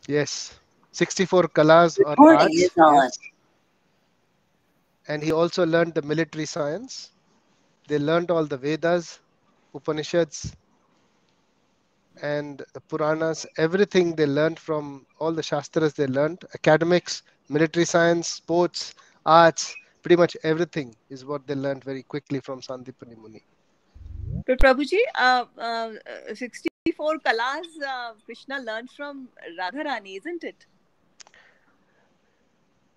Yes. 64 kalas or Recording is arts. on. Yes. And he also learned the military science. They learned all the Vedas, Upanishads, and the Puranas. Everything they learned from all the Shastras they learned. Academics, military science, sports, arts, pretty much everything is what they learned very quickly from Sandipani Muni. But Prabhuji, 64 kalas Krishna learned from Radharani, isn't it?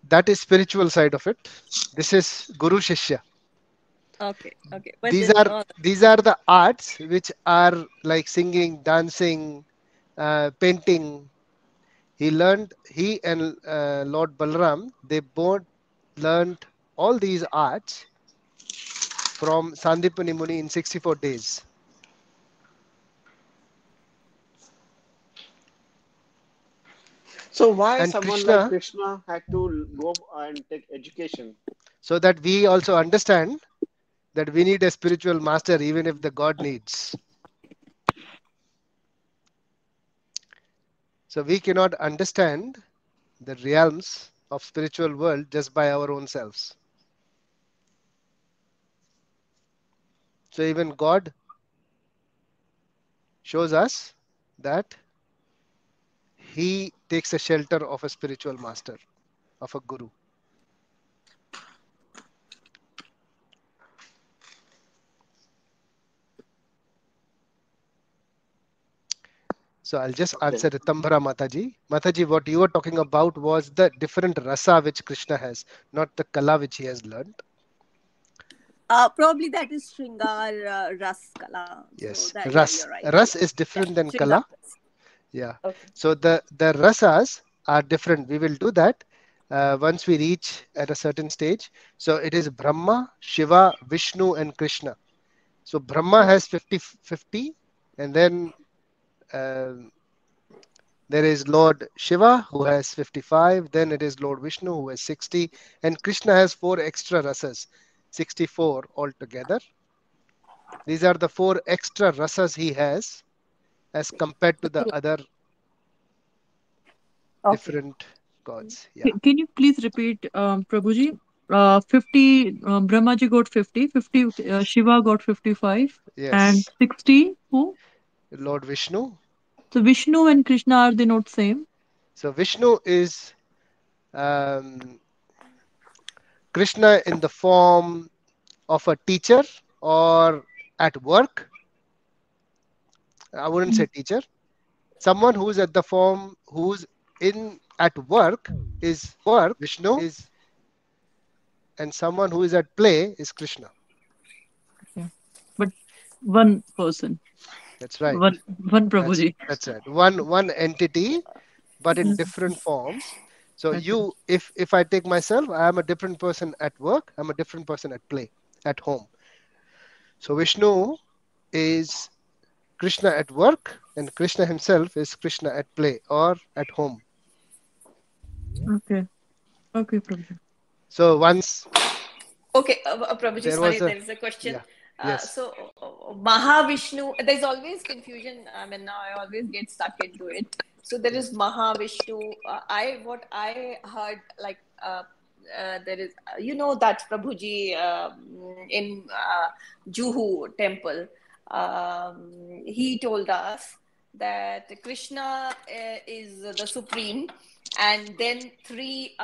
That is spiritual side of it. This is Guru Shishya. Okay, okay. But These then, are these are the arts which are like singing, dancing, painting. He and Lord Balram, they both learned all these arts from Sandipani Muni in 64 days. So why And someone like Krishna, Krishna had to go and take education? so that we also understand that we need a spiritual master even if the God needs. So we cannot understand the realms of spiritual world just by our own selves. So even God shows us that he takes a shelter of a spiritual master, of a guru. So I'll just Okay. answer Ritambhara Mataji. Mataji, what you were talking about was the different rasa which Krishna has, not the kala which he has learned. probably that is Shringar Ras Kala. So Yes, that, yeah, ras. you're right. Ras is Yeah, different than Shringar kala. Ras. Yeah. Okay. So the rasas are different. We will do that once we reach at a certain stage. So it is Brahma, Shiva, Vishnu, and Krishna. So Brahma has 50, and then um there is Lord Shiva who has 55, then it is Lord Vishnu who has 60, and Krishna has four extra rasas, 64 altogether. These are the four extra rasas he has as compared to the other Okay. different gods. Yeah. Can you please repeat, Prabhuji? 50, Brahmaji got 50, 50, Shiva got 55, and Yes. 60, who? Lord Vishnu. So Vishnu and Krishna, are they not same? So Vishnu is um, Krishna in the form of a teacher or at work. I wouldn't say teacher. Someone who's at the form, who's in at work is Vishnu, is, and someone who is at play is Krishna. Okay. But one person, That's right. one That's Prabhuji. that's right. One entity, but in different forms. So Okay. you, if I take myself, I am a different person at work. I'm a different person at play, at home. So Vishnu is Krishna at work, and Krishna himself is Krishna at play or at home. Okay. Okay, Prabhuji. So once Okay, Prabhuji, there sorry, was a, there is a question. yeah, yes, Mahavishnu, there's always confusion. I mean, now I always get stuck into it. So there yeah, is Mahavishnu. What I heard, like, there is, that Prabhuji in Juhu temple, he told us that Krishna is the supreme, and then three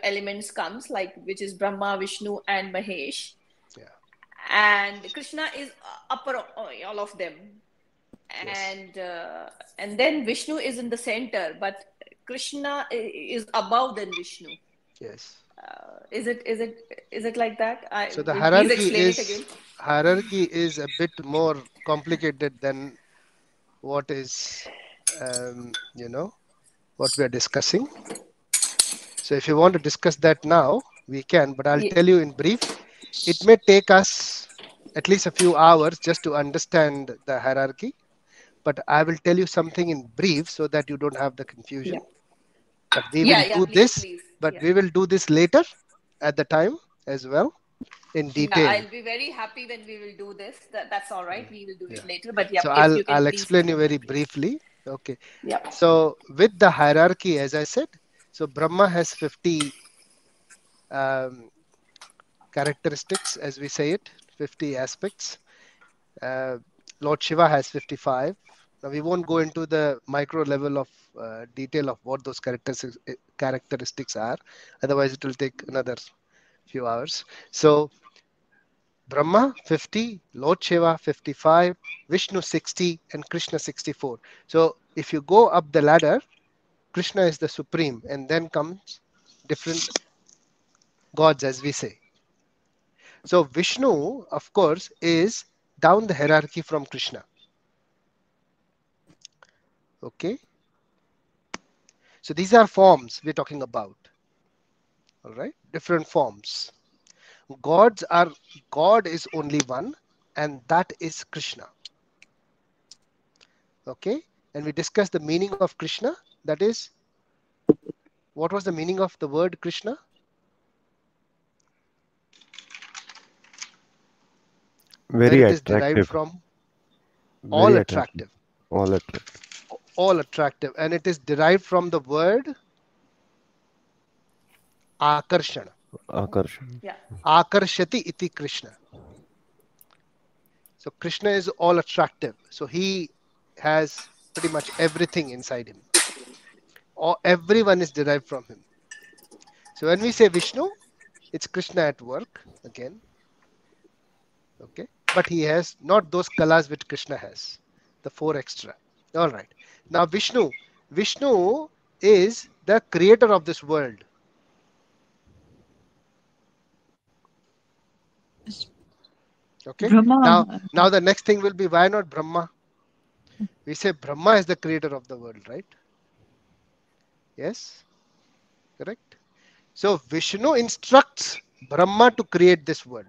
elements comes, like, which is Brahma, Vishnu, and Mahesh, yeah, and Krishna is upper all of them, yes, and then Vishnu is in the center, but Krishna is above than Vishnu. yes. Is it like that? So the Please explain it again. hierarchy is a bit more complicated than what is what we are discussing. So if you want to discuss that now, we can, but I'll Yeah, tell you in brief. It may take us at least a few hours just to understand the hierarchy, but I will tell you something in brief so that you don't have the yeah, confusion. But we will yeah. do Please, this, please. but Yeah. we will do this later at the time as well in Yeah, detail. I'll be very happy when we will do this. That's all right. We will do it Yeah. later. But yeah, So if I'll you can I'll please explain you explain very that, please. briefly. Okay. Yeah. So with the hierarchy, as I said, so Brahma has 50 um, characteristics, as we say it, 50 aspects. Uh, Lord Shiva has 55. Now we won't go into the micro level of detail of what those characteristics are. Otherwise, it will take another few hours. So Brahma 50, Lord Shiva 55, Vishnu 60, and Krishna 64. So if you go up the ladder, Krishna is the supreme, and then comes different gods, as we say. So Vishnu, of course, is down the hierarchy from Krishna. Okay. So these are forms we're talking about. All right. Different forms. God is only one, and that is Krishna. Okay. And we discussed the meaning of Krishna. That is, what was the meaning of the word Krishna? Where Very it is derived attractive. from? All Very attractive. attractive. All attractive. All attractive. And it is derived from the word Akarshana. Akarshan. Yeah. Akarshati iti Krishna. So Krishna is all attractive. So he has pretty much everything inside him. Or everyone is derived from him. So when we say Vishnu, it's Krishna at work again. Okay. But he has not those kalas which Krishna has. The 4 extra. All right. Now Vishnu. Vishnu is the creator of this world. Okay. Brahma. Now the next thing will be, why not Brahma? We say Brahma is the creator of the world, right? Yes. Correct. So Vishnu instructs Brahma to create this world.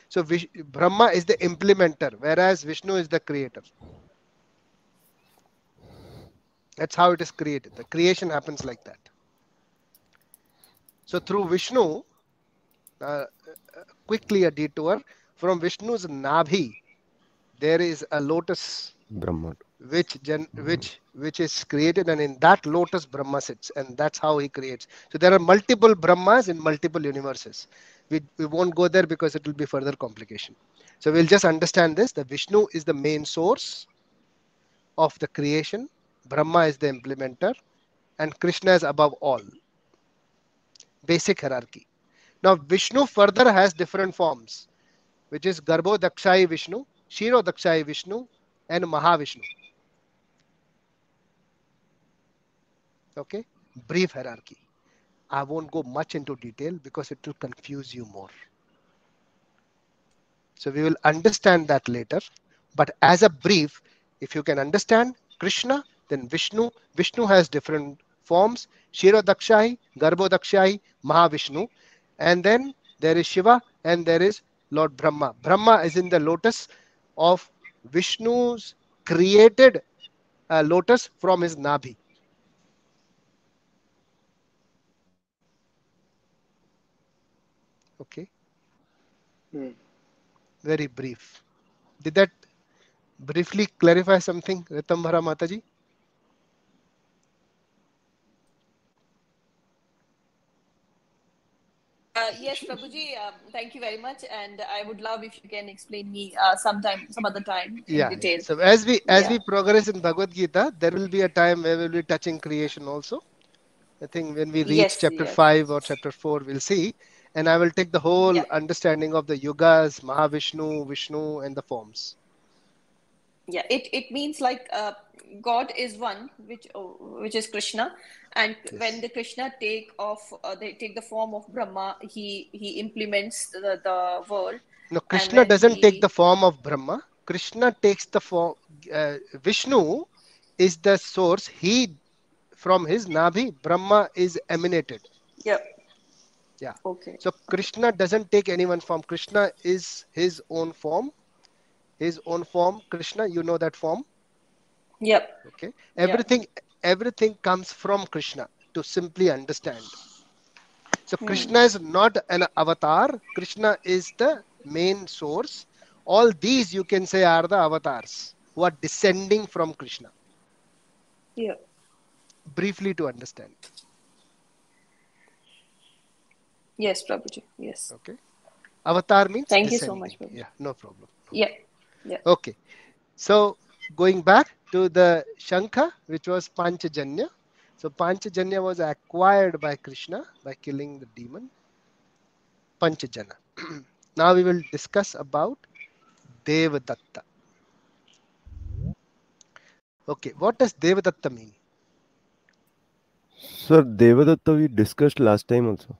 So Brahma is the implementer, whereas Vishnu is the creator. That's how it is created. The creation happens like that. So through Vishnu, quickly a detour, from Vishnu's Nabhi, there is a lotus Brahma. which is created, and in that lotus Brahma sits, and that's how he creates. So there are multiple Brahmas in multiple universes. We won't go there because it will be further complication. So we'll just understand this. The Vishnu is the main source of the creation. Brahma is the implementer, and Krishna is above all. Basic hierarchy. Now Vishnu further has different forms, which is Garbho Dakshai Vishnu, Shiro Dakshai Vishnu, and Mahavishnu. Okay, brief hierarchy. I won't go much into detail because it will confuse you more. So we will understand that later. But as a brief, if you can understand Krishna, then Vishnu. Vishnu has different forms: Shiro Dakshai, Garbho Dakshai, Mahavishnu. And then there is Shiva and there is Lord Brahma. Brahma is in the lotus of Vishnu's created lotus from his Nabhi. Okay, Hmm. very brief. Did that briefly clarify something, Ritambhara Mataji? Yes, Prabhuji, thank you very much. And I would love if you can explain me some other time in Yeah, yeah. detail. So as Yeah. we progress in Bhagavad Gita, there will be a time where we'll be touching creation also. I think when we reach Yes, chapter yes. 5 or chapter 4, we'll see. And I will take the whole Yeah. understanding of the yugas, Mahavishnu, Vishnu, and the forms. Yeah. It means like God is one, which is Krishna, and when Yes. the Krishna they take the form of Brahma, he implements the world, No, and Krishna when doesn't take the he form of Brahma. Krishna takes the form. Vishnu is the source. He, from his Nabhi, Brahma is emanated. yeah. Yeah. Okay. So Krishna doesn't take anyone's form. Krishna is his own form. His own form. Krishna, you know that form. Yep. Okay. Yeah. Everything comes from Krishna, to simply understand. So Hmm. Krishna is not an avatar. Krishna is the main source. All these you can say are the avatars who are descending from Krishna. Yeah. briefly to understand. Yes, Prabhuji. Yes. Okay. Avatar means Thank you so much, descending. Prabhuji. Yeah, no problem. No Yeah. problem. Yeah. Okay. So going back to the Shankha, which was Panchajanya. So Panchajanya was acquired by Krishna by killing the demon Panchajana. Now we will discuss about Devadatta. Okay, what does Devadatta mean? Sir, Devadatta we discussed last time also.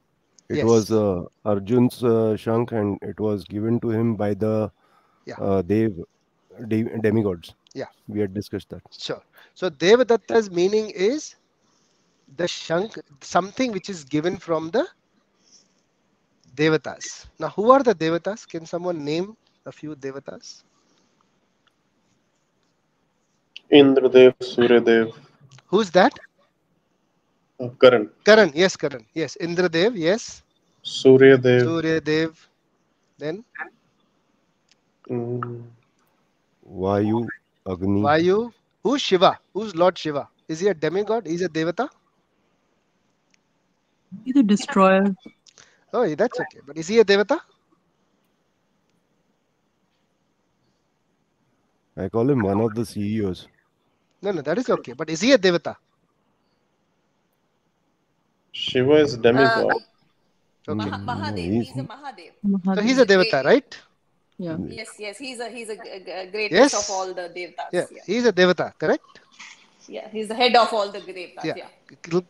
It was Yes. Arjun's Shankh and it was given to him by the Yeah. demigods. Yeah. We had discussed that. Sure. So Devadatta's meaning is the Shankh, something which is given from the Devatas. Now, who are the Devatas? Can someone name a few Devatas? Indradev, Suryadev, Who's that? Karan, Karan. Yes, Karan. Yes. Indradev. Yes. Suryadev, Surya Dev. Then mm, Vayu, Agni. Vayu. Who's Shiva? Who's Lord Shiva? Is he a demigod? He's a Devata? He's a destroyer. Oh, that's okay. But is he a Devata? I call him one of the CEOs. No, no, that is okay. But is he a Devata? Shiva is Uh, demigod. Okay. No, Mahadev. he's He's a Mahadev. So Mahadev. he's He's a a great. Devata, right? Yeah. Yes, yes. He's a greatest of all Yes. the devtas. Yeah. Yeah. He's a Devata, correct? Yeah. He's the head of all the devtas. Yeah. Yeah.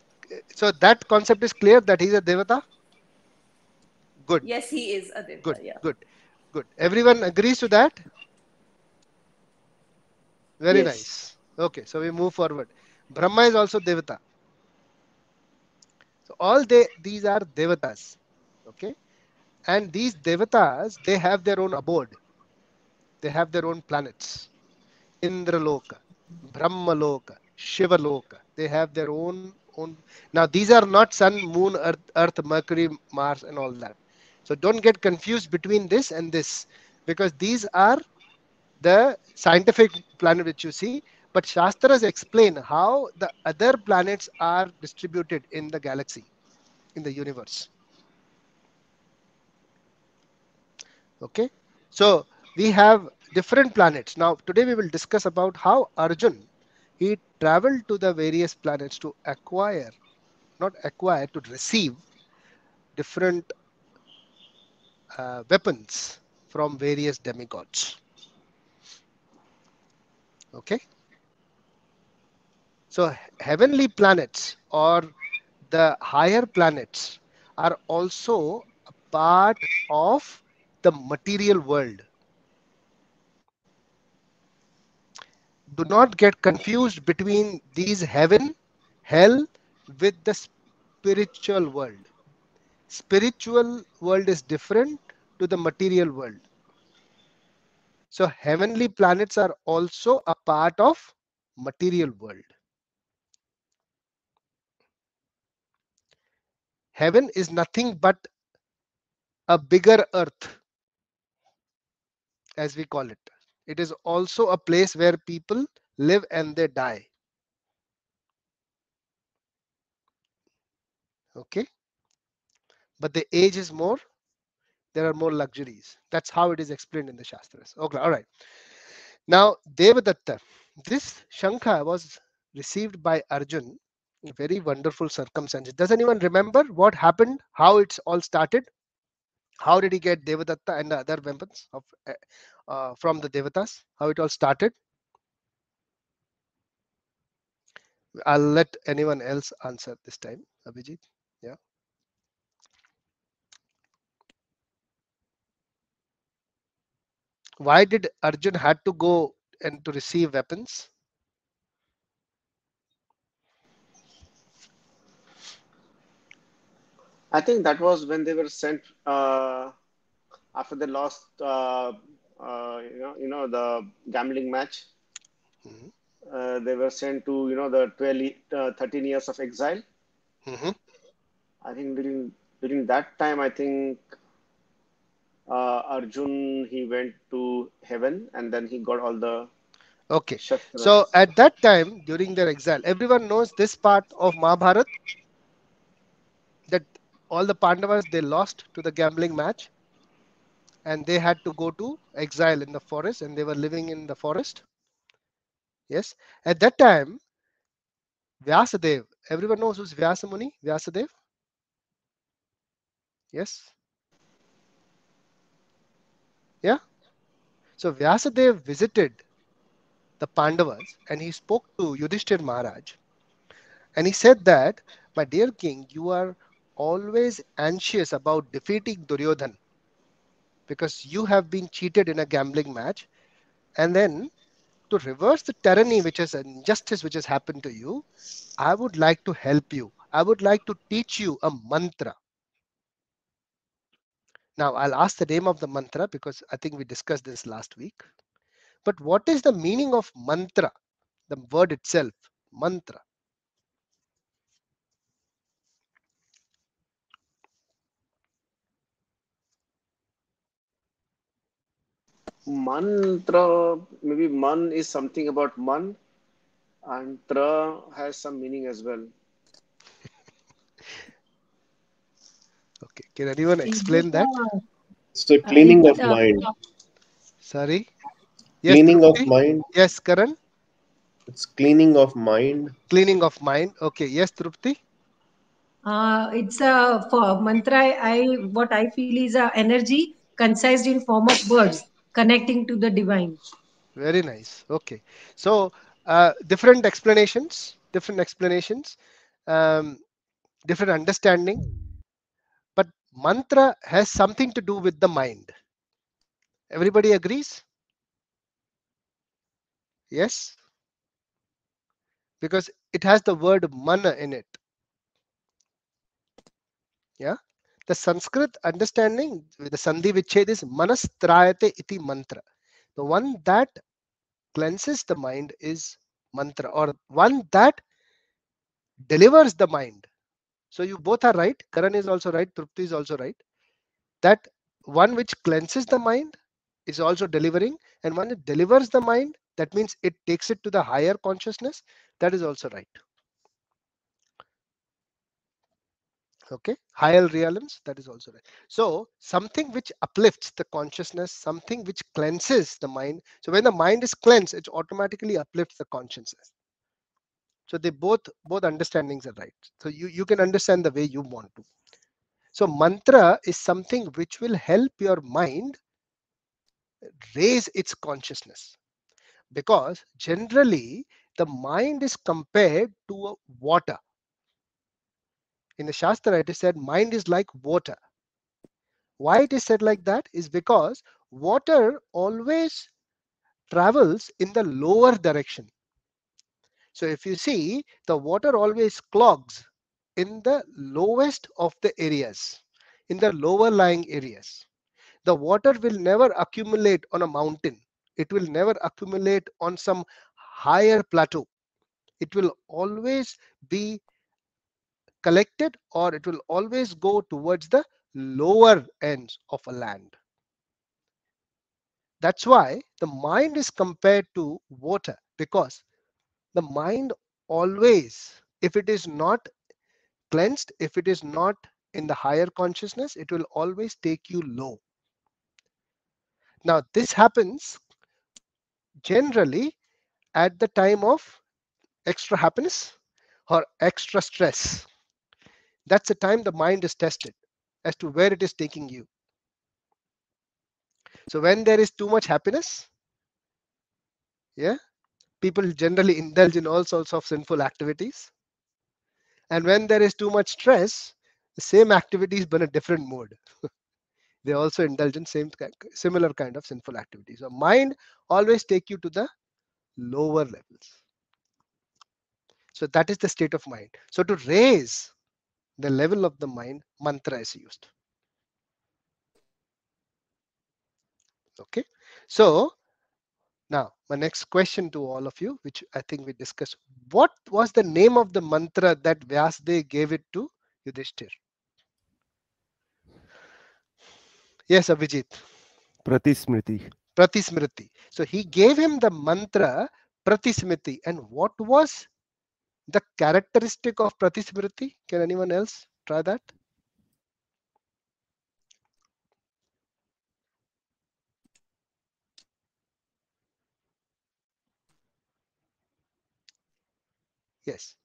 So that concept is clear that he's a Devata? Good, Yes, he is a devta. good, Yeah. good, good. Everyone agrees to that? Very Yes. nice. Okay, so we move forward. Brahma is also Devata. So all these are Devatas. Okay. And these Devatas, they have their own abode. They have their own planets. Indraloka, Brahmaloka, Shivaloka. They have their own. Now these are not Sun, Moon, Earth, Mercury, Mars, and all that. So don't get confused between this and this, because these are the scientific planet which you see. But Shastras explain how the other planets are distributed in the galaxy, in the universe. Okay, so we have different planets. Now today we will discuss about how Arjun, he traveled to the various planets to acquire, not acquire, to receive different weapons from various demigods. Okay, so heavenly planets or the higher planets are also a part of the material world. Do not get confused between these heaven, hell with the spiritual world. Spiritual world is different to the material world. So heavenly planets are also a part of material world. Heaven is nothing but a bigger earth, as we call it. It is also a place where people live and they die. Okay, but the age is more, there are more luxuries. That's how it is explained in the Shastras. Okay, all right. Now, Devadatta, this Shankha was received by Arjun in very wonderful circumstances. Does anyone remember what happened? How it's all started? How did he get Devadatta and the other weapons from the Devatas? How it all started? I'll let anyone else answer this time. Abhijit, yeah. Why did Arjun had to go and to receive weapons? I think that was when they were sent after they lost, the gambling match. Mm-hmm. They were sent to, the 13 years of exile. Mm-hmm. I think during that time, I think Arjun, he went to heaven and then he got all the Okay. Shastra. So at that time, during their exile, everyone knows this part of Mahabharat, that all the Pandavas, they lost to the gambling match and they had to go to exile in the forest and they were living in the forest. Yes. At that time, Vyasadev, everyone knows who's Vyasa Muni? Vyasadev? Yes. Yeah. So Vyasadev visited the Pandavas and he spoke to Yudhishthir Maharaj and he said that, my dear king, you are always anxious about defeating Duryodhan because you have been cheated in a gambling match, and then to reverse the tyranny which is an injustice which has happened to you, I would like to help you. I would like to teach you a mantra. Now I'll ask the name of the mantra because I think we discussed this last week. But what is the meaning of mantra? The word itself, mantra. Mantra, maybe man is something about man, and tra has some meaning as well. Okay, can anyone Is explain it that? It's a cleaning it's of mind. Sorry. Yes, Cleaning of Trupti? mind. Yes, Karan? It's cleaning of mind. Cleaning of mind. Okay, yes, Trupti? it's a for mantra. What I feel is a energy concised in form of words connecting to the divine. Very nice. Okay. So different explanations, um, different understanding. But mantra has something to do with the mind. Everybody agrees? Yes? Because it has the word mana in it. Yeah? The Sanskrit understanding, the Sandhi Vichhed is manastrayate iti mantra. The one that cleanses the mind is mantra, or one that delivers the mind. So you both are right. Karan is also right. Trupti is also right. That one which cleanses the mind is also delivering, and one that delivers the mind, that means it takes it to the higher consciousness, that is also right. Okay, higher realms, that is also right. So something which uplifts the consciousness, something which cleanses the mind. So when the mind is cleansed, it automatically uplifts the consciousness. So they both understandings are right. So you can understand the way you want to. So mantra is something which will help your mind raise its consciousness, because generally the mind is compared to water. In the Shastra it is said mind is like water. Why it is said like that is because water always travels in the lower direction. So if you see, the water always clogs in the lowest of the areas, in the lower lying areas. The water will never accumulate on a mountain. It will never accumulate on some higher plateau. It will always be collected, or it will always go towards the lower ends of a land. That's why the mind is compared to water, because the mind always, if it is not cleansed, if it is not in the higher consciousness, it will always take you low. Now this happens generally at the time of extra happiness or extra stress. That's the time the mind is tested as to where it is taking you. So when there is too much happiness, yeah, people generally indulge in all sorts of sinful activities. And when there is too much stress, the same activities but in a different mode. They also indulge in similar kind of sinful activities. So mind always take you to the lower levels. So that is the state of mind. So to raise the level of the mind, mantra is used. Okay. So now my next question to all of you, which I think we discussed, what was the name of the mantra that Vyasdev gave it to Yudhishthir? Yes, Abhijit. Pratismriti. Pratismriti. So he gave him the mantra Pratismriti. And what was the characteristic of Pratismriti? Can anyone else try that? Yes.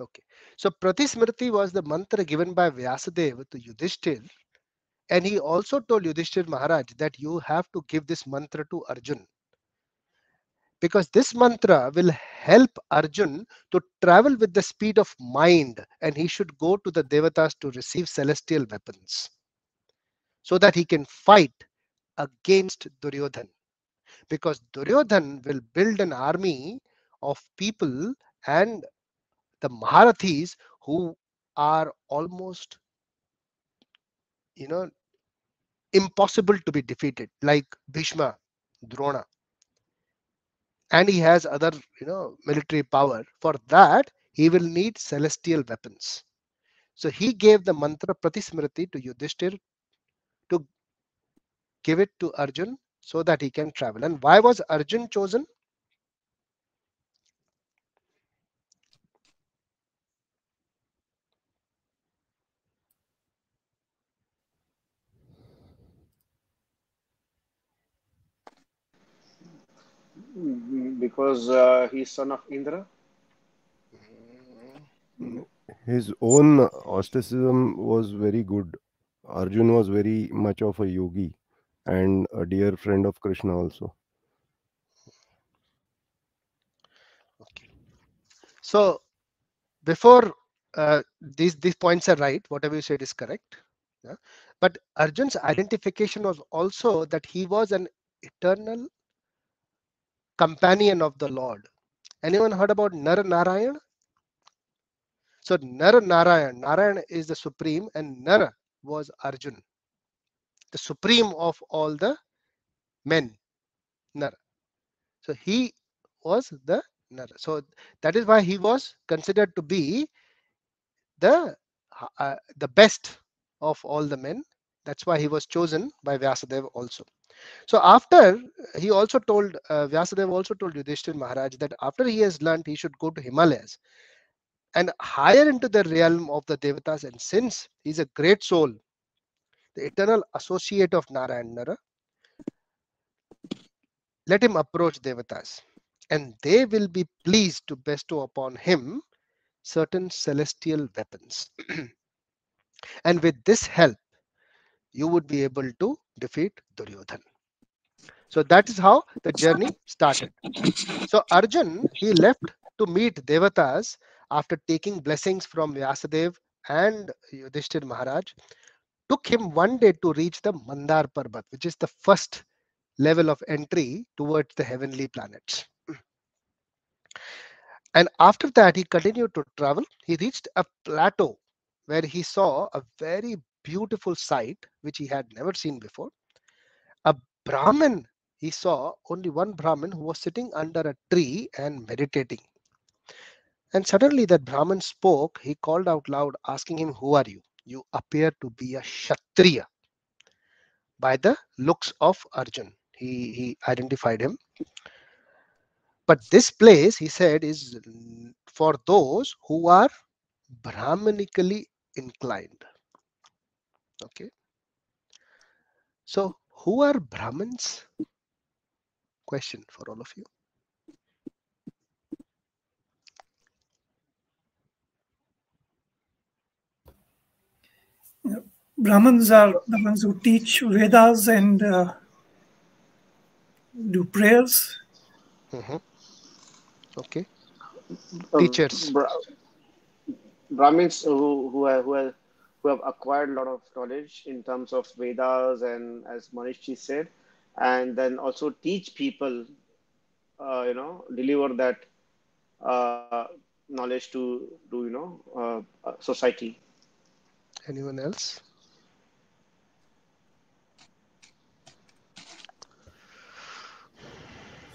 Okay. So Pratismriti was the mantra given by Vyasadeva to Yudhishthir, and he also told Yudhishthir Maharaj that you have to give this mantra to Arjun, because this mantra will help Arjun to travel with the speed of mind, and he should go to the Devatas to receive celestial weapons so that he can fight against Duryodhan, because Duryodhan will build an army of people and the Maharathis who are almost, impossible to be defeated, like Bhishma, Drona, and he has other, military power. For that, he will need celestial weapons. So he gave the mantra Pratismriti to Yudhishthir to give it to Arjun so that he can travel. And why was Arjun chosen? Because he's son of Indra. His own ostracism was very good. Arjun was very much of a yogi and a dear friend of Krishna also. Okay. So before these points are right, whatever you said is correct. Yeah? But Arjun's identification was also that he was an eternal companion of the Lord. Anyone heard about Nar Narayan? So Nar Narayan, Narayan is the supreme, and Nar was Arjun, the supreme of all the men, Nar. So he was the Nar. So that is why he was considered to be the best of all the men. That's why he was chosen by Vyasadeva also. So after, he also told, Vyasadeva also told Yudhishthir Maharaj that after he has learned, he should go to Himalayas and higher into the realm of the Devatas. And since he's a great soul, the eternal associate of Narayan, Nara, let him approach Devatas, and they will be pleased to bestow upon him certain celestial weapons. And with this help, you would be able to defeat Duryodhan. So that is how the journey started. So Arjun, he left to meet Devatas after taking blessings from Vyasadeva and Yudhishthir Maharaj. Took him one day to reach the Mandar Parbat, which is the first level of entry towards the heavenly planets. And after that, he continued to travel. He reached a plateau where he saw a very beautiful sight which he had never seen before. A Brahmin, he saw only one Brahmin who was sitting under a tree and meditating. And suddenly that Brahmin spoke. He called out loud, asking him, "Who are you? You appear to be a Kshatriya." By the looks of Arjun, he identified him. But this place, he said, is for those who are Brahmanically inclined. Okay. So who are Brahmins? Question for all of you. Brahmins are the ones who teach Vedas and do prayers. Okay. Teachers. Brahmins who have acquired a lot of knowledge in terms of Vedas, and as Manishji said, and then also teach people, deliver that knowledge to society. Anyone else?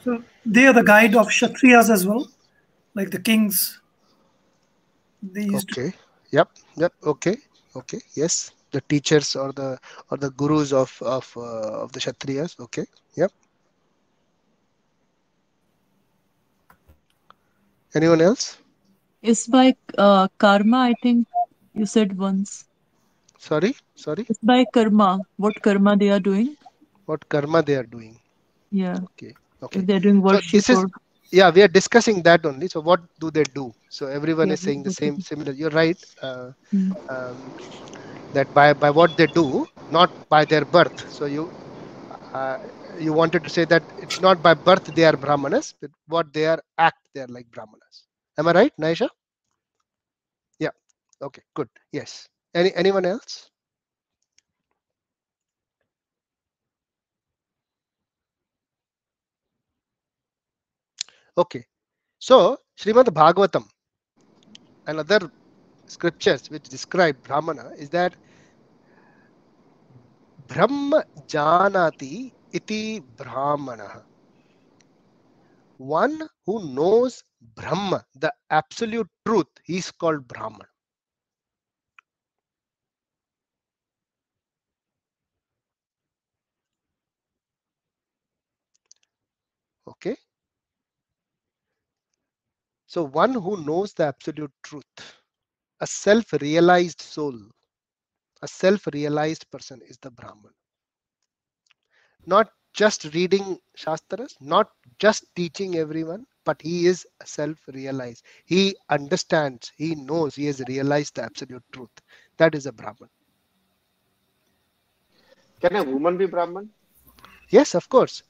So they are the guide of Kshatriyas as well, like the kings. They used Okay. Yep. Okay. Yes. the teachers or the gurus of the Kshatriyas. Okay, yep. Anyone else? It's by karma, I think you said once. Sorry. It's by karma. What karma they are doing? What karma they are doing? Yeah. Okay. If they're doing So worship this is, or yeah, we are discussing that only. So what do they do? So everyone yeah, is saying the what to do. similar. You're right. Hmm. That by what they do, not by their birth. So uh, you wanted to say that it's not by birth they are brahmanas, but what they are act, they are like brahmanas. Am I right, Naisha? Yeah. Okay. Good. Yes. Anyone else? Okay. So Srimad Bhagavatam and other scriptures which describe brahmana is that Brahma janati iti brahmana. One who knows Brahma, the absolute truth, he is called Brahman. Okay. So one who knows the absolute truth, a self-realized soul, a self-realized person is the Brahman. Not just reading Shastras, not just teaching everyone, but he is self-realized. He understands, he knows, he has realized the absolute truth. That is a Brahman. Can a woman be Brahman? Yes, of course.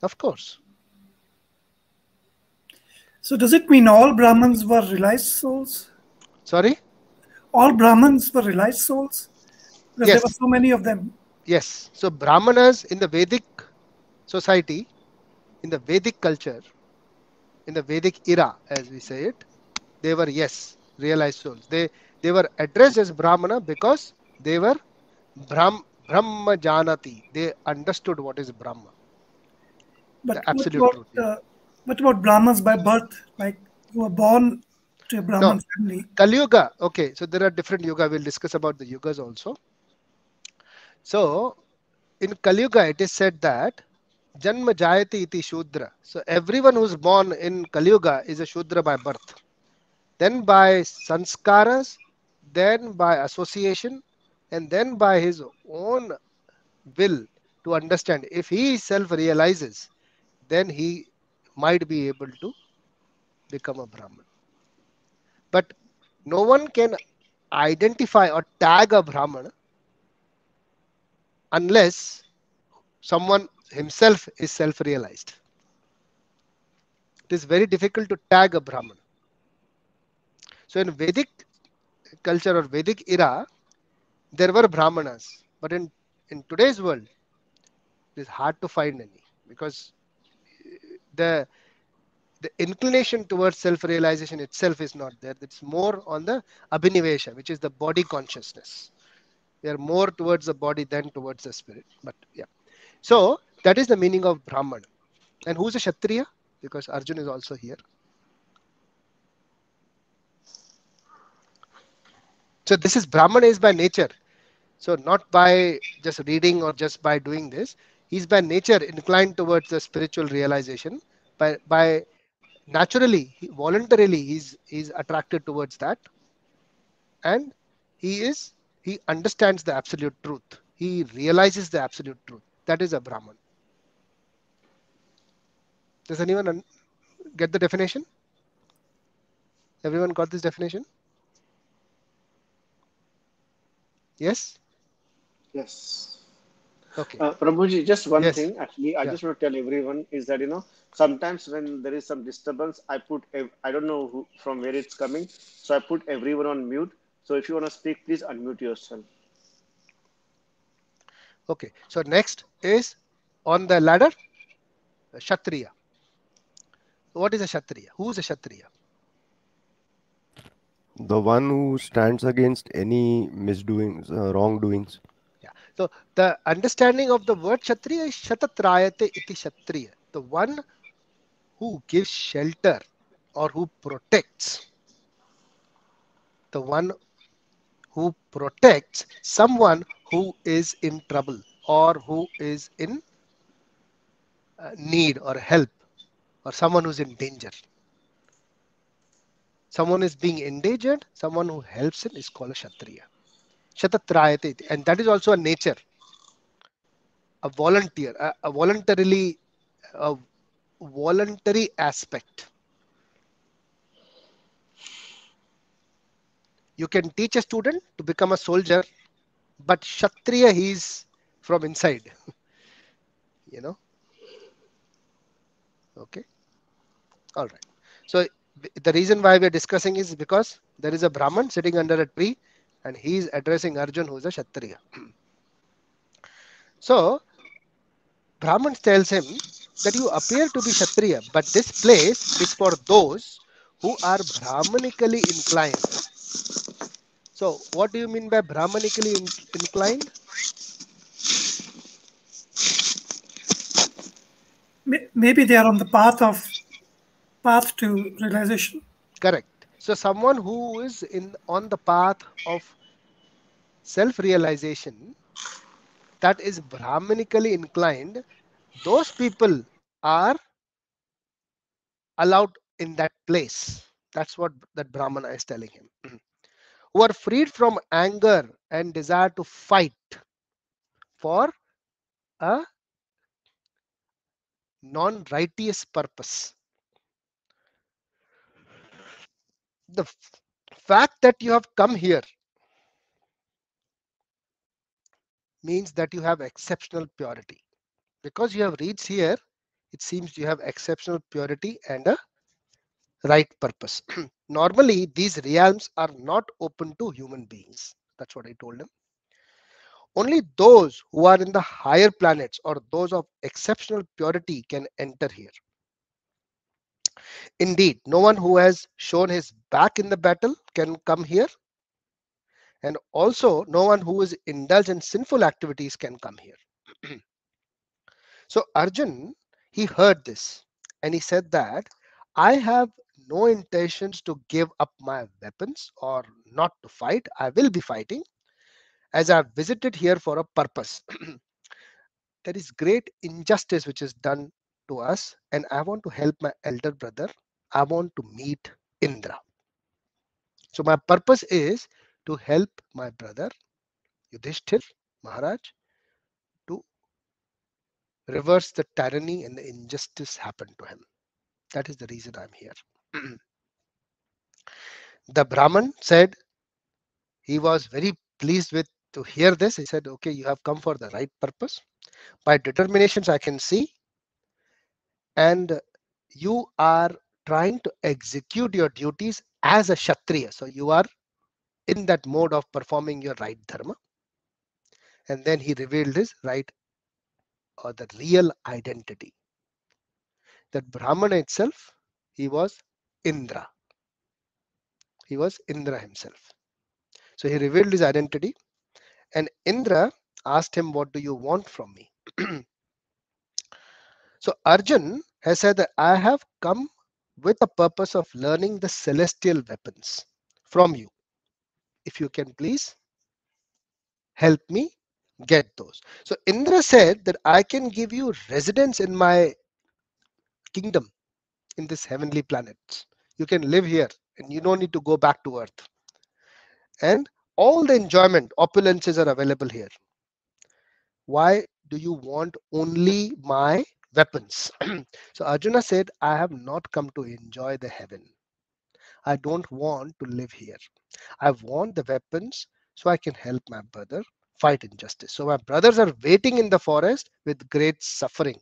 Of course. So does it mean all Brahmins were realized souls? Sorry? All Brahmins were realized souls? Because there were Yes. so many of them. Yes. So Brahmanas in the Vedic society, in the Vedic culture, in the Vedic era, as we say it, they were, yes, realized souls. They were addressed as Brahmana because they were Brahma Janati. They understood what is Brahma, But the absolute truth. what about Brahmins by birth? Like who were born to a Brahmin family? Kali Yuga. Okay, so there are different yuga. We'll discuss about the yugas also. So in Kali Yuga, it is said that Janma Jayati iti Shudra. So everyone who's born in Kali Yuga is a Shudra by birth. Then by sanskaras, then by association, and then by his own will to understand. If he self-realizes, then he might be able to become a Brahman. But no one can identify or tag a Brahman unless someone himself is self-realized. It is very difficult to tag a Brahman. So in Vedic culture or Vedic era, there were Brahmanas, but in today's world, it is hard to find any because the inclination towards self-realization itself is not there. It's more on the abhinivesha, which is the body consciousness. We are more towards the body than towards the spirit. But yeah, so that is the meaning of Brahman. And who's a Kshatriya? Because Arjun is also here. So this is Brahman is by nature. So not by just reading or just by doing this. He's by nature inclined towards the spiritual realization. By naturally, voluntarily, he's attracted towards that, and he understands the absolute truth. He realizes the absolute truth. That is a Brahman. Does anyone get the definition? Everyone got this definition? Yes? Yes. Okay. Prabhuji, just one Yes. thing, actually, I Yeah. just want to tell everyone is that, sometimes when there is some disturbance, I don't know from where it's coming, so I put everyone on mute. So if you want to speak, please unmute yourself. Okay. So next is on the ladder, Kshatriya. What is a Kshatriya? Who is a Kshatriya? The one who stands against any misdoings, wrongdoings. Yeah. So the understanding of the word Kshatriya is Shatatrayate iti Kshatriya. The one who gives shelter or who protects. The one who protects someone who is in trouble or who is in need or help, or someone who's in danger. Someone is being endangered, someone who helps him is called a Kshatriya. Shatatrayate, and that is also a nature, a volunteer, a voluntary aspect. You can teach a student to become a soldier, but Kshatriya, he's from inside, you know. Okay, all right. So the reason why we are discussing is because there is a Brahman sitting under a tree and he is addressing Arjun, who is a Kshatriya. So Brahman tells him that you appear to be Kshatriya, but this place is for those who are Brahmanically inclined. So what do you mean by Brahmanically inclined? Maybe they are on the path to realization. Correct. So someone who is on the path of self-realization, that is Brahmanically inclined, those people are allowed in that place. That's what that Brahmana is telling him. Who are freed from anger and desire to fight for a non-righteous purpose. The fact that you have come here means that you have exceptional purity. Because you have reached here, it seems you have exceptional purity and a right purpose. Normally, these realms are not open to human beings. That's what I told him. Only those who are in the higher planets or those of exceptional purity can enter here. Indeed, no one who has shown his back in the battle can come here. And also, no one who is indulged in sinful activities can come here. So Arjun, he heard this and he said that I have no intentions to give up my weapons or not to fight. I will be fighting as I have visited here for a purpose. There is great injustice which is done to us, and I want to help my elder brother. I want to meet Indra. So my purpose is to help my brother Yudhishthir Maharaj to reverse the tyranny and the injustice happened to him. That is the reason I'm here. The Brahman said he was very pleased with to hear this. He said, okay, you have come for the right purpose. By determinations I can see, and you are trying to execute your duties as a Kshatriya. So you are in that mode of performing your right dharma. And then he revealed his right or the real identity. That Brahmana itself, he was Indra. He was Indra himself. So he revealed his identity, and Indra asked him, what do you want from me? So Arjun has said that I have come with the purpose of learning the celestial weapons from you. If you can please help me get those. So Indra said that I can give you residence in my kingdom in this heavenly planets. You can live here and you don't need to go back to earth. And all the enjoyment, opulences are available here. Why do you want only my weapons? So Arjuna said, I have not come to enjoy the heaven. I don't want to live here. I want the weapons so I can help my brother fight injustice. So my brothers are waiting in the forest with great suffering.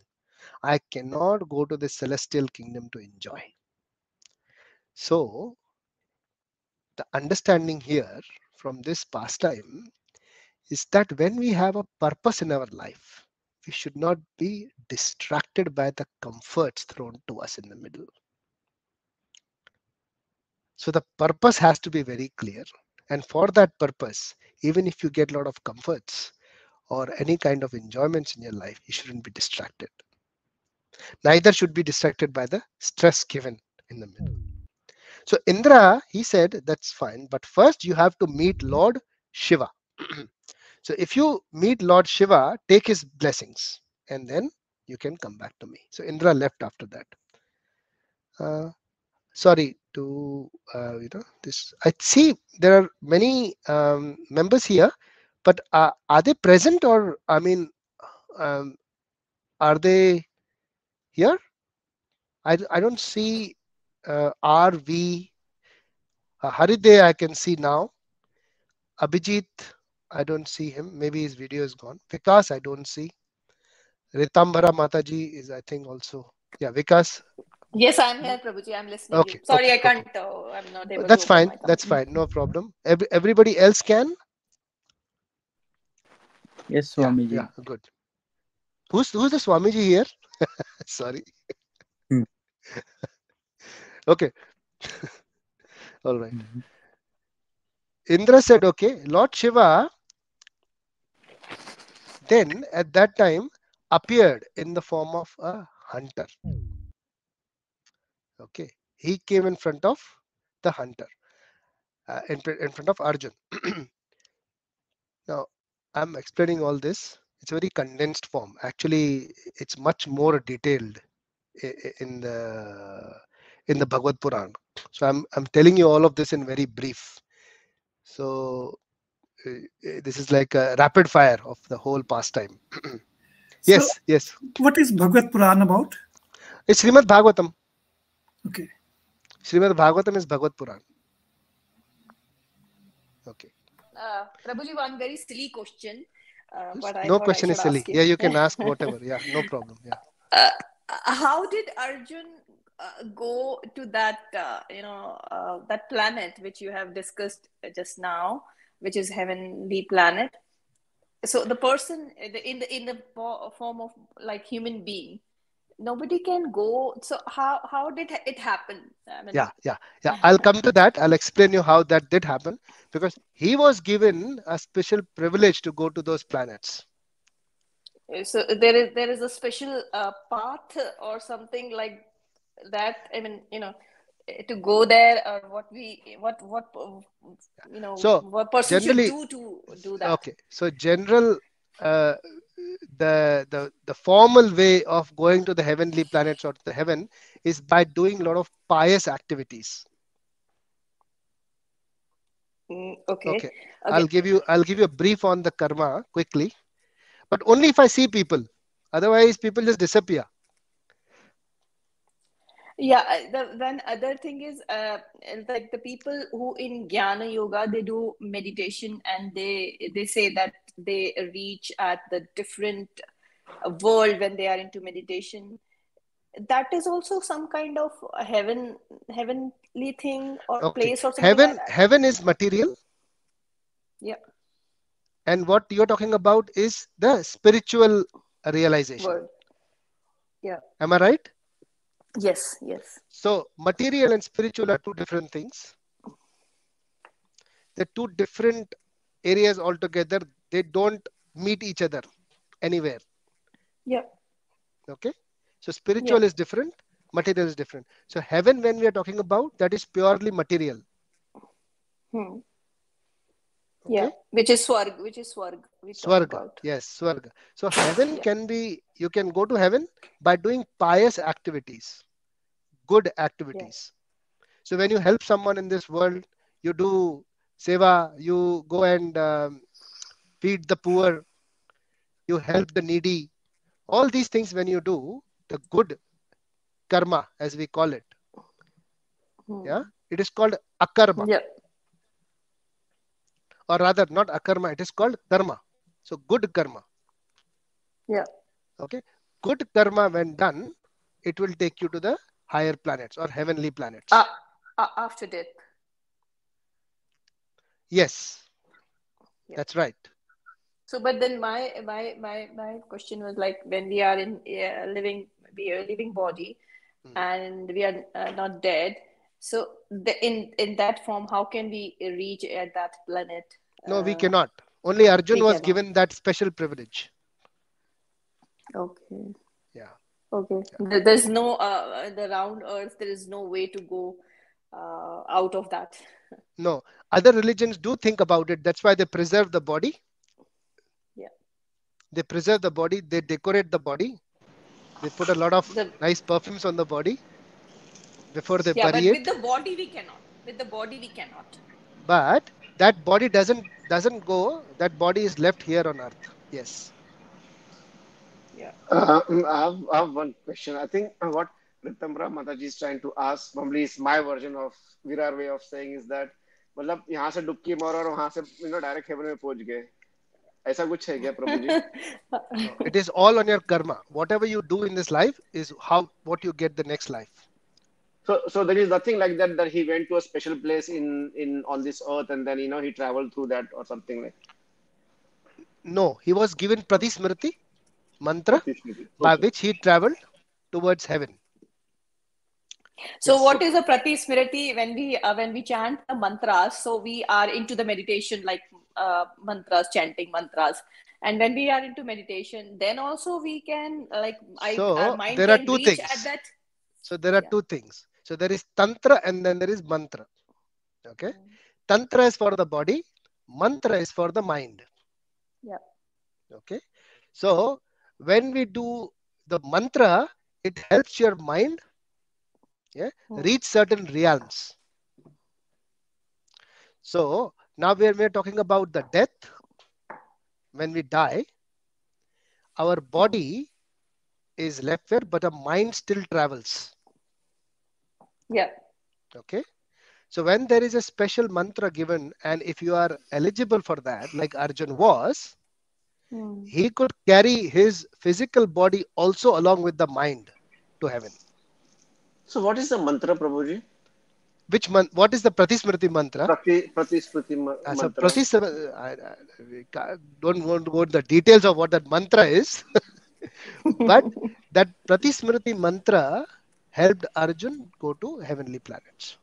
I cannot go to the celestial kingdom to enjoy. So the understanding here from this pastime is that when we have a purpose in our life, we should not be distracted by the comforts thrown to us in the middle. So the purpose has to be very clear. And for that purpose, even if you get a lot of comforts or any kind of enjoyments in your life, you shouldn't be distracted. Neither should be distracted by the stress given in the middle. So Indra, he said, that's fine. But first you have to meet Lord Shiva. So if you meet Lord Shiva, take his blessings, and then you can come back to me. So Indra left after that. Sorry to this. I see there are many members here, but are they present, or I mean, are they here? I don't see RV. Hariday I can see now. Abhijit, I don't see him. Maybe his video is gone. Vikas, I don't see. Ritambara Mataji is, I think, also. Yeah, Vikas. Yes, I'm here, Prabhuji. I'm listening. Okay. You. Sorry, Okay. I can't. Okay. I'm not able That's to open fine. my That's computer. fine. No problem. Everybody else can. Yes, Yeah. Swamiji. Yeah. Good. Who's the Swamiji here? Sorry. Hmm. Okay. All right. Indra said, okay, Lord Shiva then at that time appeared in the form of a hunter. Okay. He came in front of the hunter, in front of Arjun. Now, I'm explaining all this. It's a very condensed form. Actually, it's much more detailed in the Bhagavad Puran. So I'm telling you all of this in very brief. So this is like a rapid fire of the whole pastime. Yes, So, yes. what is Bhagavad Puran about? It's Srimad Bhagavatam. Okay. Srimad Bhagavatam is Bhagavad Puran. Okay. Prabhuji, one very silly question, but I No thought I question should is silly. ask you. Yeah, you can ask whatever. Yeah, no problem. Yeah. How did Arjun go to that, that planet which you have discussed just now, which is heavenly planet? So the person in the form of like human being, nobody can go. So how did it happen? I mean, Yeah. I'll come to that. I'll explain you how that did happen, because he was given a special privilege to go to those planets. so there is a special path or something like that. I mean, to go there, or So what person generally, should do that. okay. So general, the formal way of going to the heavenly planets or to the heaven is by doing a lot of pious activities. Okay. I'll give you a brief on the karma quickly, but only if I see people. Otherwise, people just disappear. Yeah, then other thing is like the people who in Jnana Yoga, they do meditation, and they say that they reach at the different world when they are into meditation. That is also some kind of heavenly thing or Okay. place or something like that. Heaven is material, Yeah, and what you're talking about is the spiritual realization. word. Yeah. Am I right? Yes. So material and spiritual are two different things. They're two different areas altogether. They don't meet each other anywhere. Yeah. Okay. So spiritual is different, material is different. So heaven, when we are talking about, that is purely material. Hmm. Okay? Yeah, which is Swarg we talk Swarga. about. Yes, Swarga. So heaven can be, you can go to heaven by doing pious activities, good activities. So when you help someone in this world, you do seva, you go and feed the poor, you help the needy. All these things, when you do the good karma, as we call it, yeah, it is called akarma. Yeah. Or rather, not akarma, it is called karma. So good karma. Yeah. Okay. Good karma, when done, it will take you to the higher planets or heavenly planets. After death. Yes. Yeah. That's right. So, but then my question was like, when we are in living body, and we are not dead. So in that form, how can we reach at that planet? No, we cannot. Only Arjun we was cannot. given that special privilege. Okay. Yeah. Okay. There's no the round earth. There is no way to go out of that. No, other religions do think about it. That's why they preserve the body. Yeah. They preserve the body. They decorate the body. They put a lot of The nice perfumes on the body before they yeah, bury but with it. the body we cannot. With the body we cannot. But that body doesn't go. That body is left here on earth. Yes. Yeah. I have one question. I think what Ritambra Mataji is trying to ask, probably is my version of Virar way of saying is that मतलब यहाँ से डुबकी मारो और वहां से direct haven में पहुंच गए ऐसा कुछ है क्या प्रभु जी No, it is all on your karma. Whatever you do in this life is what you get the next life. so there is nothing like that that he went to a special place in on this earth and then he traveled through that or something like No, he was given Pratismriti mantra that. by Okay. which he traveled towards heaven. So Yes. what is a pratismriti when we chant the mantras? So we are into the meditation, like mantras, chanting mantras, and when we are into meditation, then also we can our So mind there are can two reach at things. that. So there are Yeah. two things. So there is tantra and then there is mantra. Okay. Tantra is for the body. Mantra is for the mind. Yeah. Okay. So when we do the mantra, it helps your mind reach certain realms. So now we're talking about the death. When we die, our body is left here, but our mind still travels. Yeah. Okay. So when there is a special mantra given, and if you are eligible for that, like Arjun was, he could carry his physical body also along with the mind to heaven. So what is the mantra, Prabhuji? What is the Pratismriti mantra? Pratismriti So mantra. I don't want to go into the details of what that mantra is, but that Pratismriti mantra helped Arjun go to heavenly planets.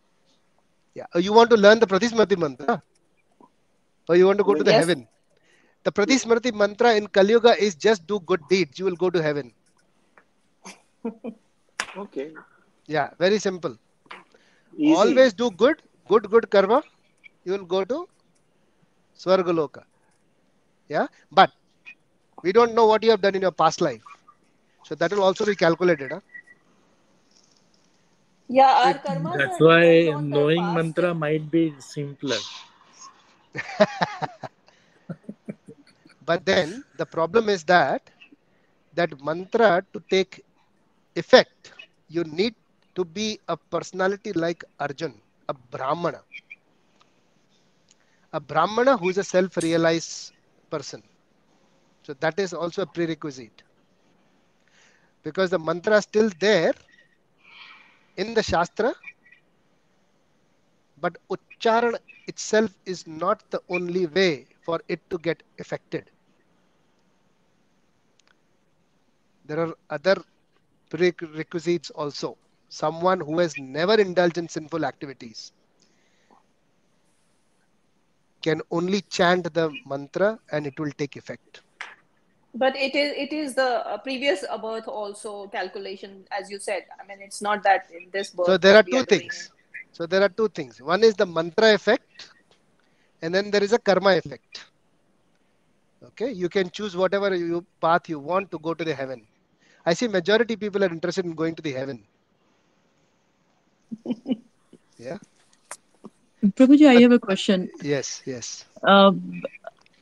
Yeah. You want to learn the Pratismriti mantra? Or you want to go to the Yes. heaven? The Pratismriti mantra in Kali Yuga is just do good deeds. You will go to heaven. Okay. Yeah, very simple. Easy. Always do good karma. You will go to Swargaloka. Yeah, but we don't know what you have done in your past life. So that will also be calculated. Huh? Yeah, our karmas That's depend why on the knowing past. mantra might be simpler. But then the problem is that mantra to take effect, you need to be a personality like Arjun, a Brahmana. A Brahmana who is a self-realized person. So that is also a prerequisite. Because the mantra is still there in the Shastra, but Uchcharan itself is not the only way for it to get affected. There are other prerequisites also. Someone who has never indulged in sinful activities can only chant the mantra and it will take effect. But it is the previous birth also calculation, as you said. I mean, it's not that in this So birth there are what we two are doing. things. One is the mantra effect, and then there is a karma effect. Okay, you can choose whatever path you want to go to the heaven. I see majority people are interested in going to the heaven. Yeah. Prabhuji, I have a question. Yes, yes. Uh,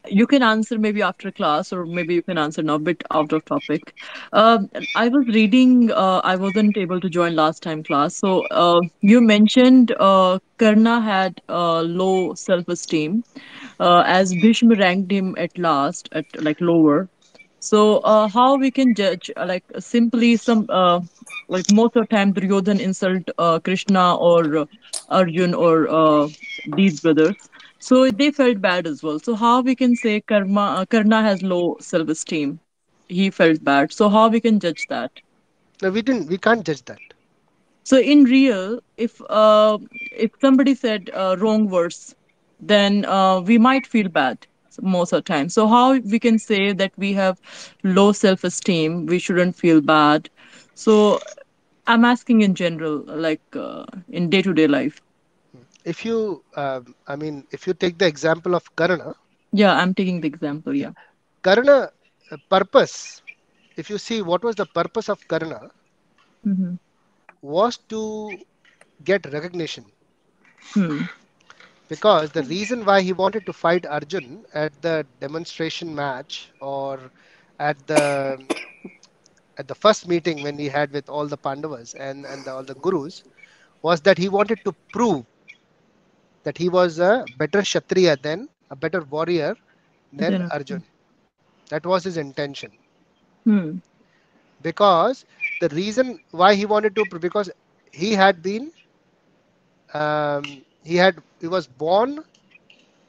you can answer maybe after class, or maybe you can answer now, a bit out of topic. I was reading, I wasn't able to join last time class. So you mentioned Karna had low self-esteem, as Bhishma ranked him at last, at like lower. So how we can judge, like simply some, like most of the time Duryodhan insult Krishna or Arjun or these brothers. So they felt bad as well. So how we can say Karna has low self-esteem? He felt bad. So how we can judge that? No, we can't judge that. So in real, if somebody said wrong words, then we might feel bad most of the time. So how we can say that we have low self-esteem? We shouldn't feel bad. So I'm asking in general, like in day-to-day life. if you, I mean, if you take the example of Karna, Yeah, I'm taking the example. Yeah. Karna purpose, if you see what was the purpose of Karna, Mm-hmm. was to get recognition. Hmm. Because the reason why he wanted to fight Arjun at the demonstration match or at the first meeting when he had with all the Pandavas and all the gurus was that he wanted to prove that he was a better Kshatriya than a better warrior than Then. Arjun. That was his intention. Hmm. Because the reason why he wanted to, because he had been, he was born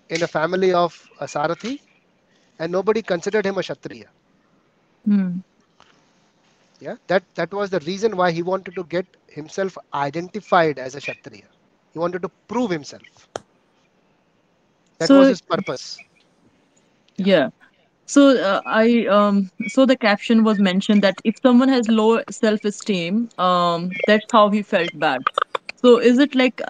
in a family of a Sarathi and nobody considered him a Kshatriya. Hmm. Yeah, that was the reason why he wanted to get himself identified as a Kshatriya. He wanted to prove himself. That was So his purpose. Yeah. yeah. So so the caption was mentioned that if someone has low self-esteem, that's how he felt bad. So is it like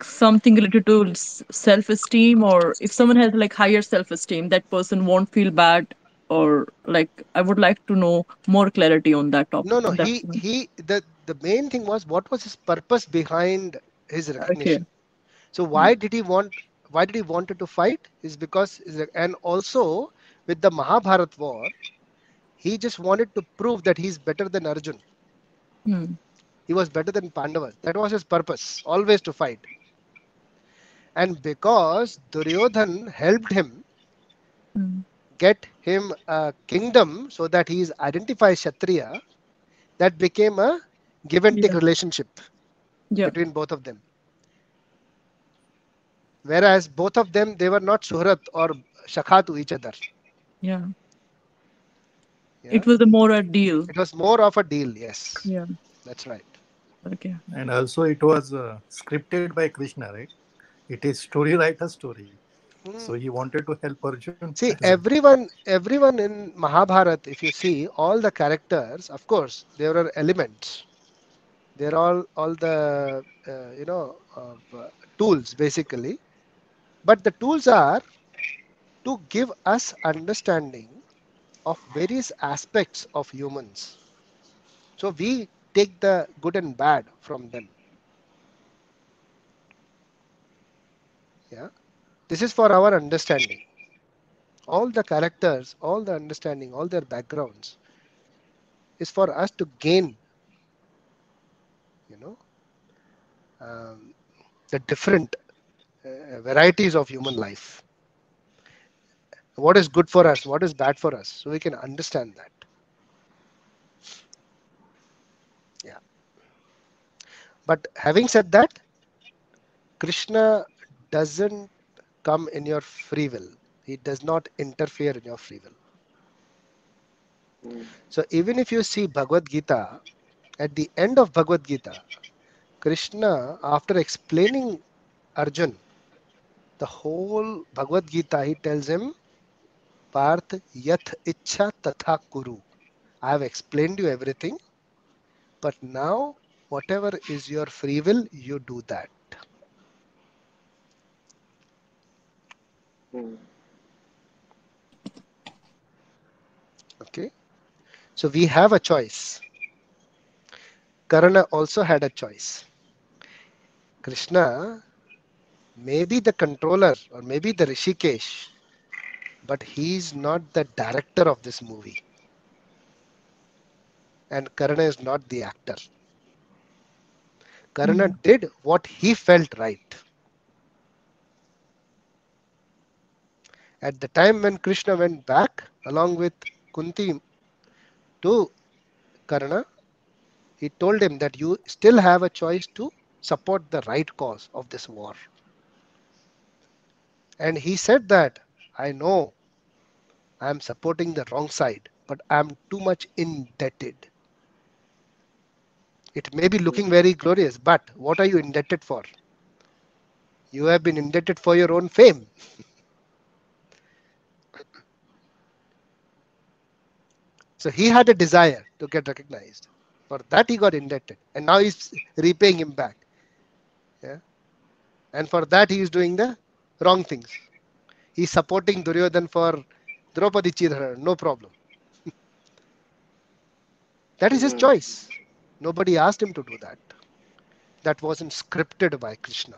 something related to self-esteem, or if someone has like higher self-esteem, that person won't feel bad, or like I would like to know more clarity on that topic. No, no. On that He point. he. The main thing was what was his purpose behind his Okay. recognition. So Hmm. why did he want? Why did he wanted to fight? Is because and also with the Mahabharat war, he just wanted to prove that he's better than Arjun. Hmm. He was better than Pandavas. That was his purpose, always to fight. And because Duryodhan helped him Hmm. get him a kingdom so that he is identified Kshatriya, that became a give and take Yeah. relationship Yeah. between both of them. Whereas both of them, they were not Suhrat or Shakha to each other. Yeah. Yeah, It was a more a deal. it was more of a deal. Yes, Yeah. that's right. Okay. And also, it was scripted by Krishna, right? It is story writer's story. So Hmm. he wanted to help Arjun See, as well. everyone in Mahabharat, if you see all the characters, of course, there are elements. They're all the tools basically. But the tools are to give us understanding of various aspects of humans. So we take the good and bad from them. Yeah, this is for our understanding. All the characters, all the understanding, all their backgrounds is for us to gain, you know, um, the different varieties of human life. What is good for us? What is bad for us? So we can understand that. Yeah. But having said that, Krishna doesn't come in your free will. He does not interfere in your free will. Hmm. So even if you see Bhagavad Gita, at the end of Bhagavad Gita, Krishna, after explaining Arjun, the whole Bhagavad Gita, he tells him, Parth yath ichha tatha kuru. I have explained you everything, but now whatever is your free will, you do that. Hmm. Okay. So we have a choice. Karna also had a choice. Krishna may be the controller or maybe the Rishikesh, but he's not the director of this movie. And Karna is not the actor. Karna Yeah. did what he felt right. At the time when Krishna went back along with Kunti to Karna, he told him that you still have a choice to support the right cause of this war. And he said that, I know I'm supporting the wrong side, but I'm too much indebted. It may be Hmm. looking very glorious, but what are you indebted for? You have been indebted for your own fame. So he had a desire to get recognized. For that, he got indebted. And now he's repaying him back. Yeah. and for that he is doing the wrong things. He's supporting Duryodhan for Draupadi Chidhara, no problem. That is his choice. Nobody asked him to do that. That wasn't scripted by Krishna.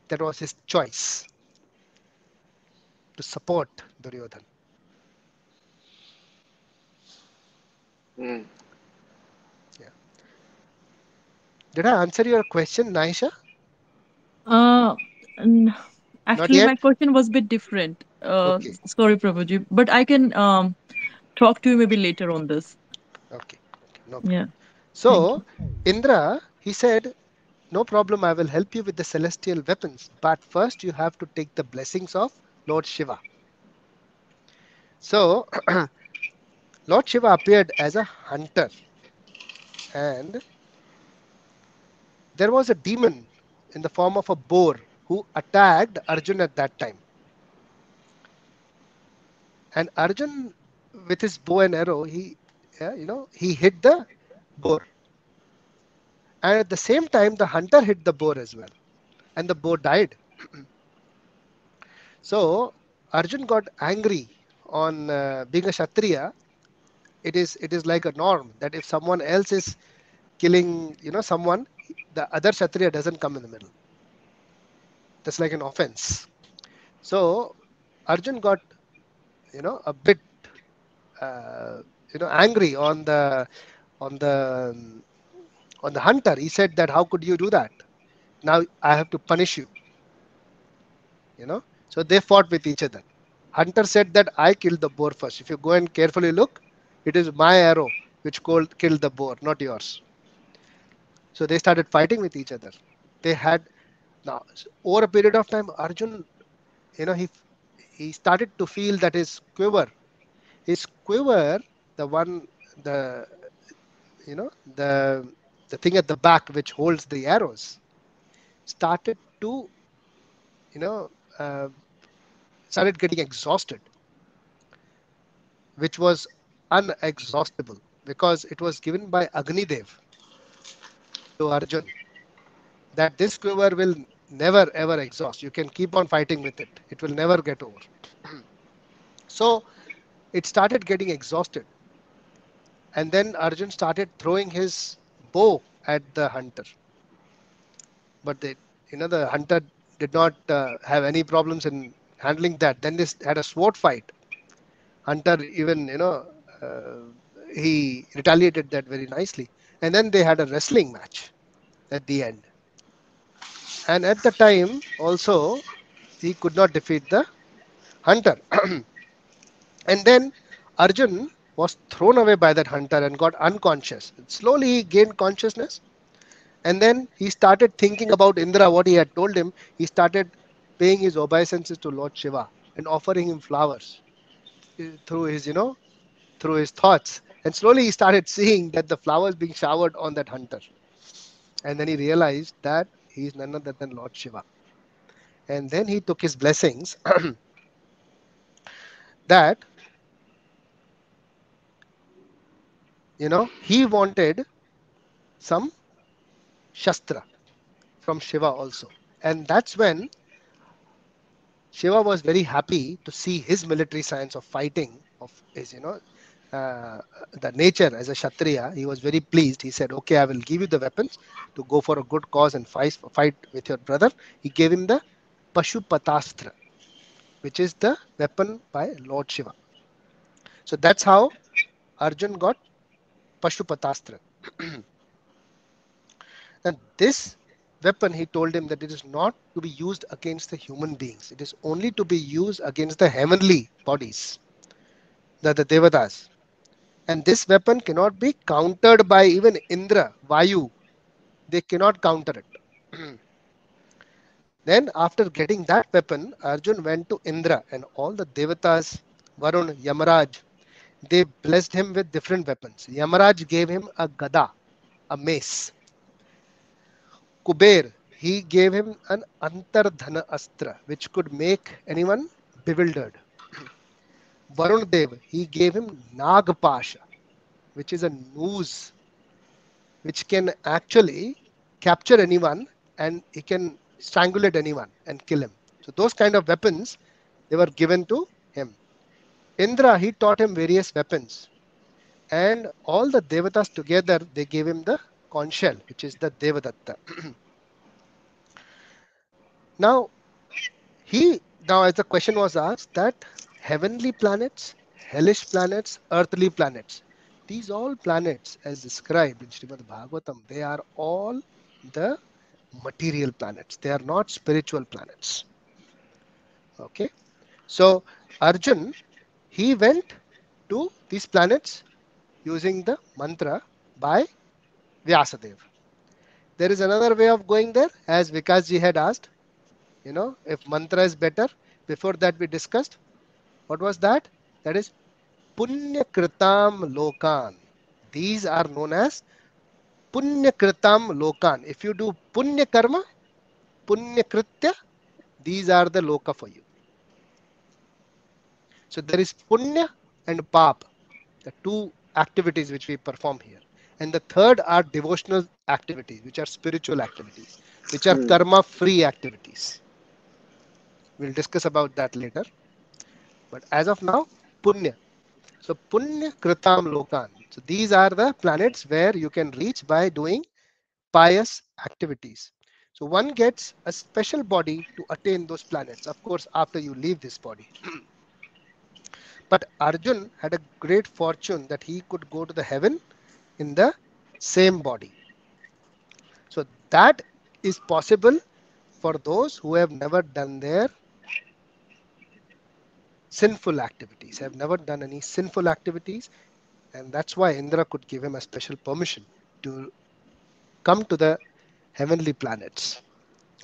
That was his choice to support Duryodhan. Mm. Yeah. Did I answer your question, Naisha? Uh, n- Not Actually, yet? my question was a bit different. Okay. Sorry, Prabhuji, but I can talk to you maybe later on this. Okay. No problem. Yeah, thank So, you. Indra, he said, no problem, I will help you with the celestial weapons, but first you have to take the blessings of Lord Shiva. So, Lord Shiva appeared as a hunter, and there was a demon in the form of a boar who attacked Arjun at that time. And Arjun, with his bow and arrow, he hit the boar. And at the same time, the hunter hit the boar as well, and the boar died. So Arjun got angry on being a Kshatriya. It is like a norm that if someone else is killing, someone, the other Kshatriya doesn't come in the middle. That's like an offense. So Arjun got, a bit, uh, angry on the on the hunter. He said that, how could you do that? Now I have to punish you. So they fought with each other. Hunter said that I killed the boar first. If you go and carefully look, it is my arrow which killed the boar, not yours. So they started fighting with each other. They had now over a period of time, Arjun, he started to feel that his quiver, the one, the you know the thing at the back which holds the arrows, started to you know uh, started getting exhausted, which was unexhaustible because it was given by Agnidev to Arjun, that this quiver will never ever exhaust. You can keep on fighting with it. It will never get over. So it started getting exhausted. And then Arjun started throwing his bow at the hunter. But the hunter did not have any problems in handling that. Then they had a sword fight. Hunter even, he retaliated that very nicely. And then they had a wrestling match at the end. And at the time also, he could not defeat the hunter. And then Arjun was thrown away by that hunter and got unconscious. Slowly he gained consciousness, and then he started thinking about Indra, what he had told him. He started paying his obeisances to Lord Shiva and offering him flowers through his thoughts. And slowly he started seeing that the flowers being showered on that hunter. And then he realized that he is none other than Lord Shiva. And then he took his blessings that he wanted some Shastra from Shiva also. And that's when Shiva was very happy to see his military science of fighting, of his, the nature as a Kshatriya. He was very pleased. He said, okay, I will give you the weapons to go for a good cause and fight with your brother. He gave him the Pashupatastra, which is the weapon by Lord Shiva. So that's how Arjun got Pashupatastra. And this weapon, he told him that it is not to be used against the human beings. It is only to be used against the heavenly bodies, the Devatas. And this weapon cannot be countered by even Indra, Vayu. They cannot counter it. Then after getting that weapon, Arjun went to Indra and all the Devatas, Varun, Yamaraj, they blessed him with different weapons. Yamaraj gave him a gada, a mace. Kuber, he gave him an Antardhana Astra, which could make anyone bewildered. Varun Dev, he gave him Nagpasha, which is a noose, which can actually capture anyone and he can strangulate anyone and kill him. So those kind of weapons, they were given to him. Indra, he taught him various weapons, and all the devatas together, they gave him the conch shell, which is the Devadatta. Now, as the question was asked, that heavenly planets, hellish planets, earthly planets, these all planets as described in Srimad Bhagavatam, they are all the material planets. They are not spiritual planets. Okay. So Arjun, he went to these planets using the mantra by Vyasadeva. There is another way of going there, as Vikas ji had asked, if mantra is better. Before that we discussed, what was that? That is Punya Kritam Lokan. These are known as Punya Kritam Lokan. If you do Punya Karma, Punya Kritya, these are the Loka for you. So there is Punya and Pap, the two activities which we perform here. And the third are devotional activities, which are spiritual activities, which are karma free activities. We'll discuss about that later. But as of now, Punya. So Punya Kritam Lokan. So these are the planets where you can reach by doing pious activities. So one gets a special body to attain those planets, of course, after you leave this body. But Arjun had a great fortune that he could go to the heaven in the same body. So that is possible for those who have never done their sinful activities, have never done any sinful activities. And that's why Indra could give him a special permission to come to the heavenly planets,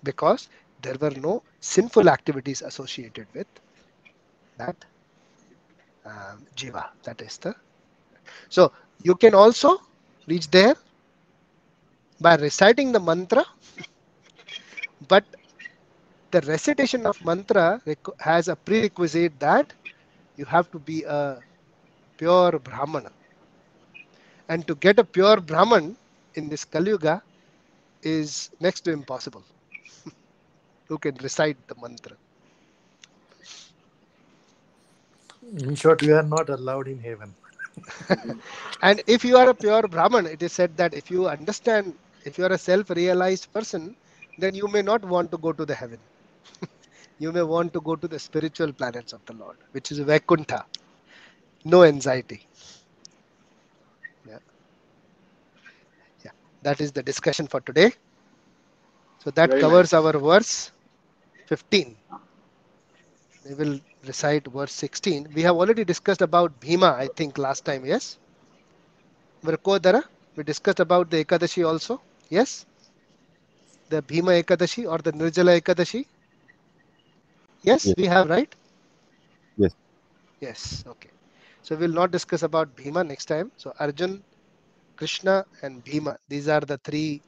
because there were no sinful activities associated with that jiva. That is the. So you can also reach there by reciting the mantra, but the recitation of mantra has a prerequisite that you have to be a pure Brahmana. And to get a pure Brahman in this Kali Yuga is next to impossible. Who can recite the mantra? In short, we are not allowed in heaven. And if you are a pure Brahman, it is said that if you understand, if you are a self-realized person, then you may not want to go to the heaven. You may want to go to the spiritual planets of the Lord, which is Vaikuntha. No anxiety. Yeah. That is the discussion for today. So that Very covers nice. our verse 15. We will recite verse 16. We have already discussed about Bhima, I think, last time. Yes. Vrakodara, we discussed about the Ekadashi also. Yes. The Bhima Ekadashi or the Nirjala Ekadashi. Yes, Yes. we have, right? Yes. Yes. Okay. So we'll not discuss about Bhima next time. So Arjun, Krishna, and Bhima. These are the three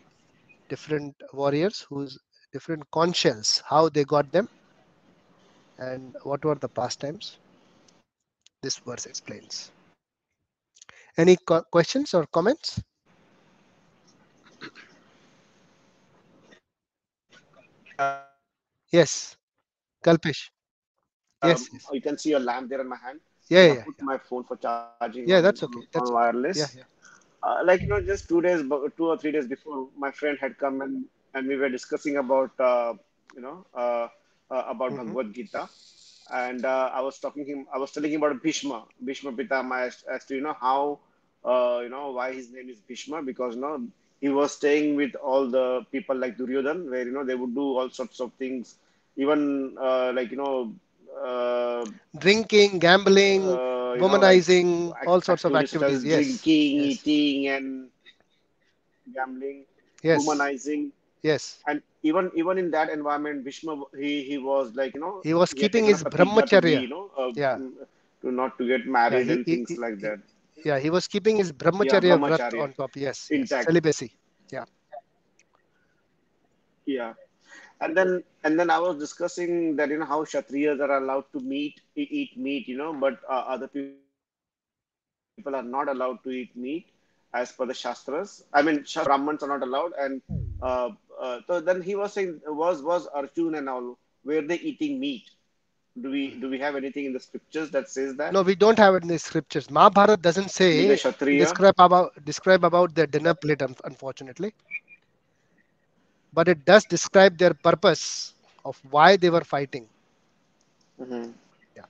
different warriors whose different conch shells, how they got them, and what were the pastimes. This verse explains. Any questions or comments? Yes, Kalpesh. Yes, yes. You can see your lamp there in my hand. Yeah, I yeah, put yeah. my phone for charging Yeah, that's okay. on That's okay. Yeah, wireless. yeah. Like just 2 days, 2 or 3 days before, my friend had come and we were discussing about you know about Mm-hmm. Bhagavad Gita, and I was telling him about Bhishma Pitama, as to how why his name is Bhishma, because he was staying with all the people like Duryodhan, where they would do all sorts of things, even like uh, Drinking, gambling, like womanizing, all sorts of activities such activities. as Yes, drinking, yes, eating, and gambling, yes, womanizing, yes. and even in that environment, Bhishma, he was like He was he had keeping taken a his pratigya to be brahmacharya. Yeah, to not to get yeah. married and things like that. Yeah, he was keeping his Yeah, brahmacharya vrat brahmacharya on top. Yes, yes. intact. Celibacy. Yeah. Yeah, and then I was discussing that how Kshatriyas are allowed to eat meat, but other people are not allowed to eat meat as per the Shastras. I mean, Brahmins are not allowed, and So then he was saying, was Arjun and all, were they eating meat? Do we have anything in the scriptures that says that? No, we don't have it in the scriptures. Mahabharata doesn't Being a say Kshatriya? describe about their dinner plate, unfortunately, but it does describe their purpose of why they were fighting. Mm-hmm. Yeah.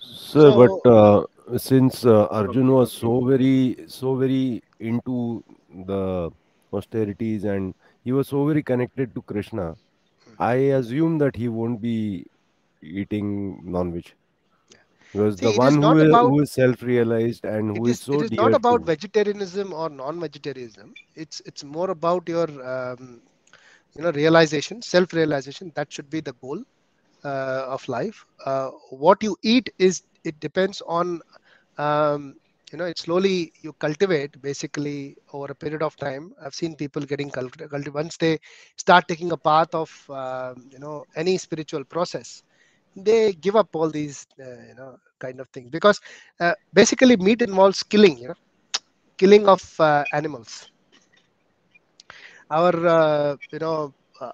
Sir, but So since Arjun was so very into the austerities and he was so very connected to Krishna, I assume that he won't be eating non-veg. Because the see, it one is not about who is self-realized and who is it so is not dear about to. vegetarianism or non-vegetarianism. It's more about your realization, self-realization. That should be the goal of life. What you eat it depends on um, it slowly you cultivate basically over a period of time. I've seen people getting cultivated once they start taking a path of any spiritual process. They give up all these kind of things because basically meat involves killing, killing of animals. Our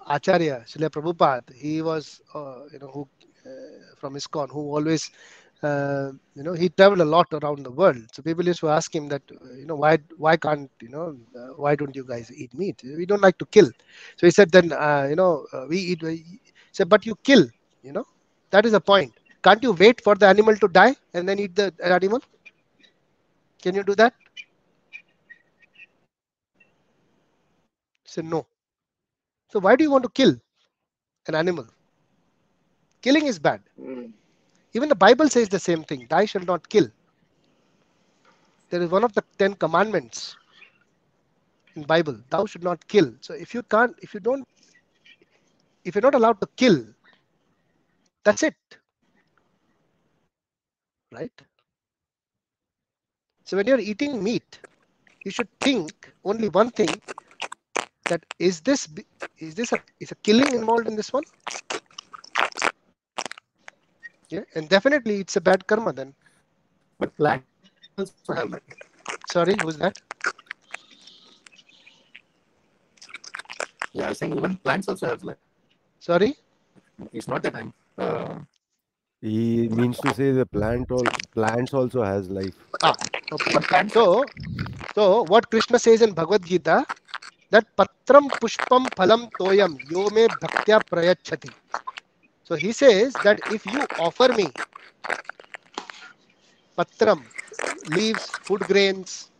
Acharya Srila Prabhupada, he was who from ISKCON, who always he traveled a lot around the world. So people used to ask him that why can't why don't you guys eat meat? We don't like to kill. So he said then we eat. He said, but you kill. That is the point. Can't you wait for the animal to die and then eat the animal? Can you do that? He said no. So why do you want to kill an animal? Killing is bad. Mm. Even the Bible says the same thing. Thou shalt not kill. There is one of the 10 commandments in Bible. Thou should not kill. So if you're not allowed to kill, that's it. Right? So when you're eating meat, you should think only one thing, that is a killing involved in this one? Yeah, and definitely it's a bad karma then. But plants also have that. Sorry, who's that? Yeah, I was saying even plants also have like. Sorry? It's not that I'm. He means to say the plants also has life. Okay. But plants. So what Krishna says in Bhagavad Gita, that patram pushpam phalam toyam yo me bhaktya prayachati. So he says that if you offer me patram, leaves, food grains,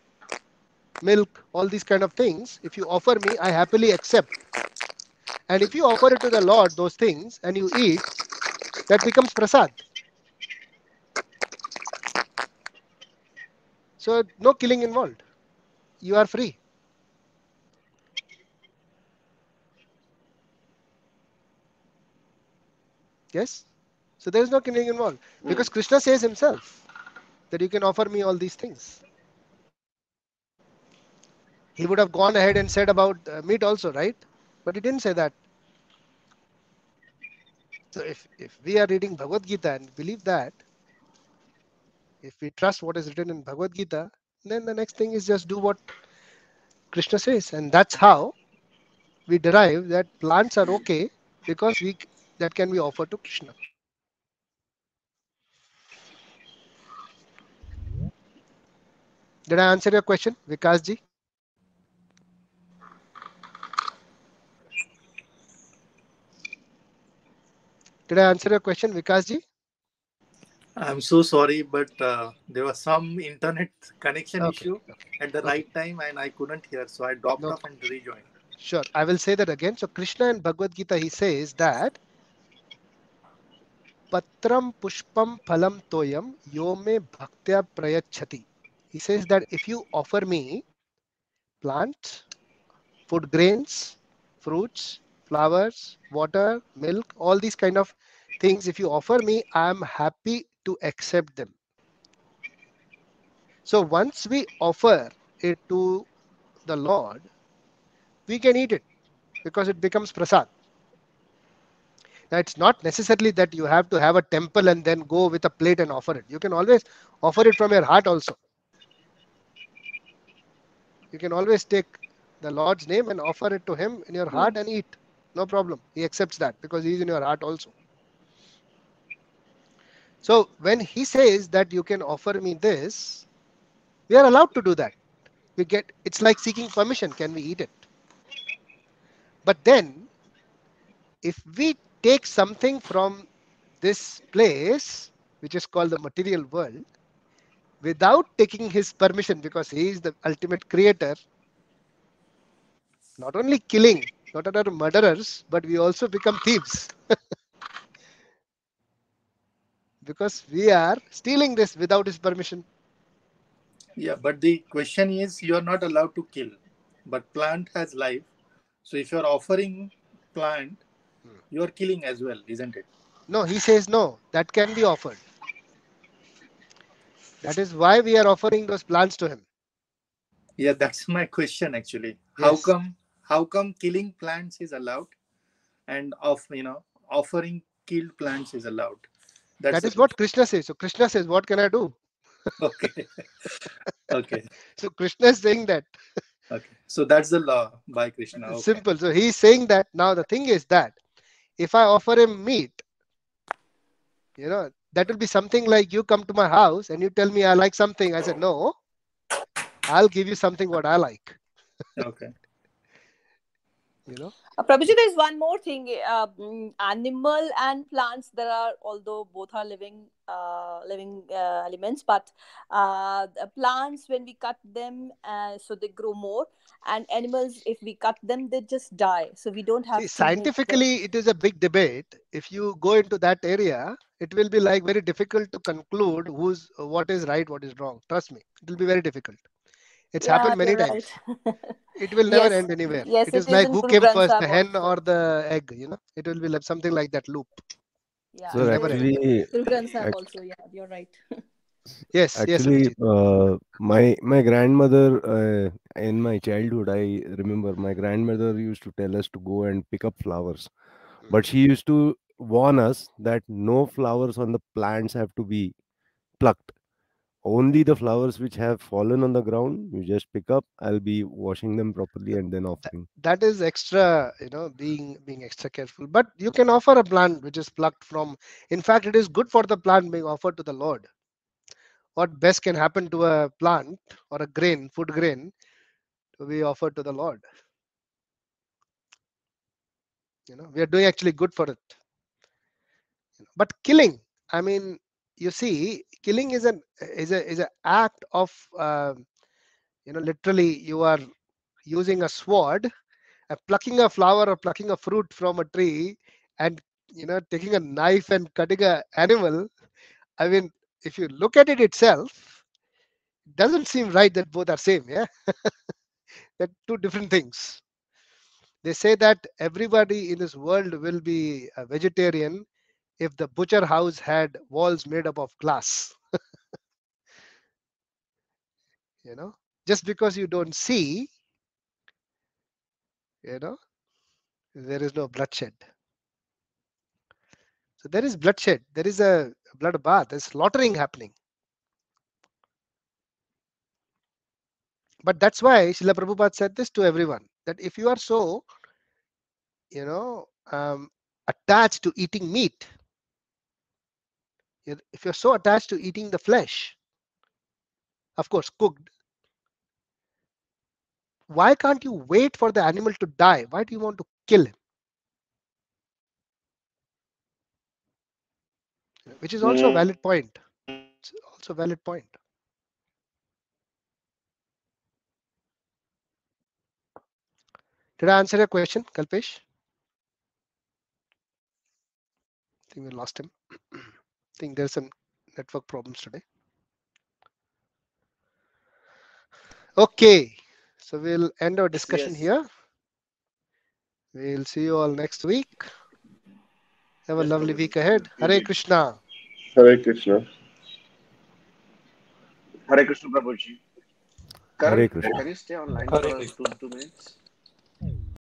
milk, all these kind of things, if you offer me, I happily accept. And if you offer it to the Lord, those things, and you eat, that becomes prasad. So no killing involved. You are free. Yes? So there is no killing involved. Because Krishna says himself that you can offer me all these things. He would have gone ahead and said about meat also, right? But he didn't say that. So if we are reading Bhagavad Gita and believe that, if we trust what is written in Bhagavad Gita, then the next thing is just do what Krishna says. And that's how we derive that plants are okay, because that can be offered to Krishna. Did I answer your question, Vikas ji? Did I answer your question, Vikas ji? I'm so sorry, but there was some internet connection issue at the right time and I couldn't hear. So I dropped off and rejoined. Sure. I will say that again. So Krishna in Bhagavad Gita, he says that Patram pushpam phalam toyam yo me bhaktya prayachati. He says that if you offer me plants, food grains, fruits, flowers, water, milk, all these kind of things, if you offer me, I am happy to accept them. So once we offer it to the Lord, we can eat it because it becomes prasad. Now, it's not necessarily that you have to have a temple and then go with a plate and offer it. You can always offer it from your heart also. You can always take the Lord's name and offer it to him in your heart and eat. No problem. He accepts that because he is in your heart also. So when he says that you can offer me this, we are allowed to do that. It's like seeking permission. Can we eat it? But then if we take something from this place, which is called the material world, without taking his permission, because he is the ultimate creator, not only killing, not only murderers, but we also become thieves. Because we are stealing this without his permission. Yeah, but the question is, you are not allowed to kill, but plant has life. So if you are offering plant, you are killing as well, isn't it? No, he says no, that can be offered. That is why we are offering those plants to him. Yeah, that's my question actually. Yes. How come killing plants is allowed and offering killed plants is allowed? That is what Krishna says. So Krishna says, what can I do? Okay. Okay. So Krishna is saying that. Okay. So that's the law by Krishna. Okay. Simple. So he's saying that. Now the thing is that if I offer him meat, that will be something like you come to my house and you tell me I like something. I said, no, I'll give you something what I like. Okay. Prabhuji, there's one more thing. Animal and plants, there are, although both are living elements, but plants, when we cut them, so they grow more. And animals, if we cut them, they just die. So we don't have to. Scientifically, it is a big debate. If you go into that area, it will be like very difficult to conclude what is right, what is wrong. Trust me, it will be very difficult. It's happened many times. Right. It will never end anywhere. Yes, it is like who came first, the hen or the egg, It will be like something like that loop. Yeah. So actually, also, yeah, you're right. Yes. Actually, my grandmother, in my childhood, I remember my grandmother used to tell us to go and pick up flowers. But she used to warn us that no flowers on the plants have to be plucked. Only the flowers which have fallen on the ground, you just pick up. I'll be washing them properly and then offering. That is extra, being extra careful. But you can offer a plant which is plucked from. In fact, it is good for the plant being offered to the Lord. What best can happen to a plant or a grain, food grain, to be offered to the Lord? We are doing actually good for it. But killing, I mean, you see, killing is an act of, literally you are using a sword, plucking a flower or plucking a fruit from a tree, and taking a knife and cutting an animal. I mean, if you look at it itself, it doesn't seem right that both are same. Yeah, they're two different things. They say that everybody in this world will be a vegetarian if the butcher house had walls made up of glass. Just because you don't see, there is no bloodshed. So there is bloodshed. There is a bloodbath. There's slaughtering happening. But that's why Srila Prabhupada said this to everyone, that if you are so, attached to eating meat, if you're so attached to eating the flesh, of course cooked, why can't you wait for the animal to die? Why do you want to kill him? Which is also a valid point. It's also a valid point. Did I answer your question, Kalpesh? I think we lost him. I think there's some network problems today. Okay, so we'll end our discussion here. We'll see you all next week. Have a lovely week ahead. Hare Krishna. Hare Krishna. Hare Krishna, Prabhuji. Hare Karan, Krishna. can you stay online Hare for Krishna. two minutes?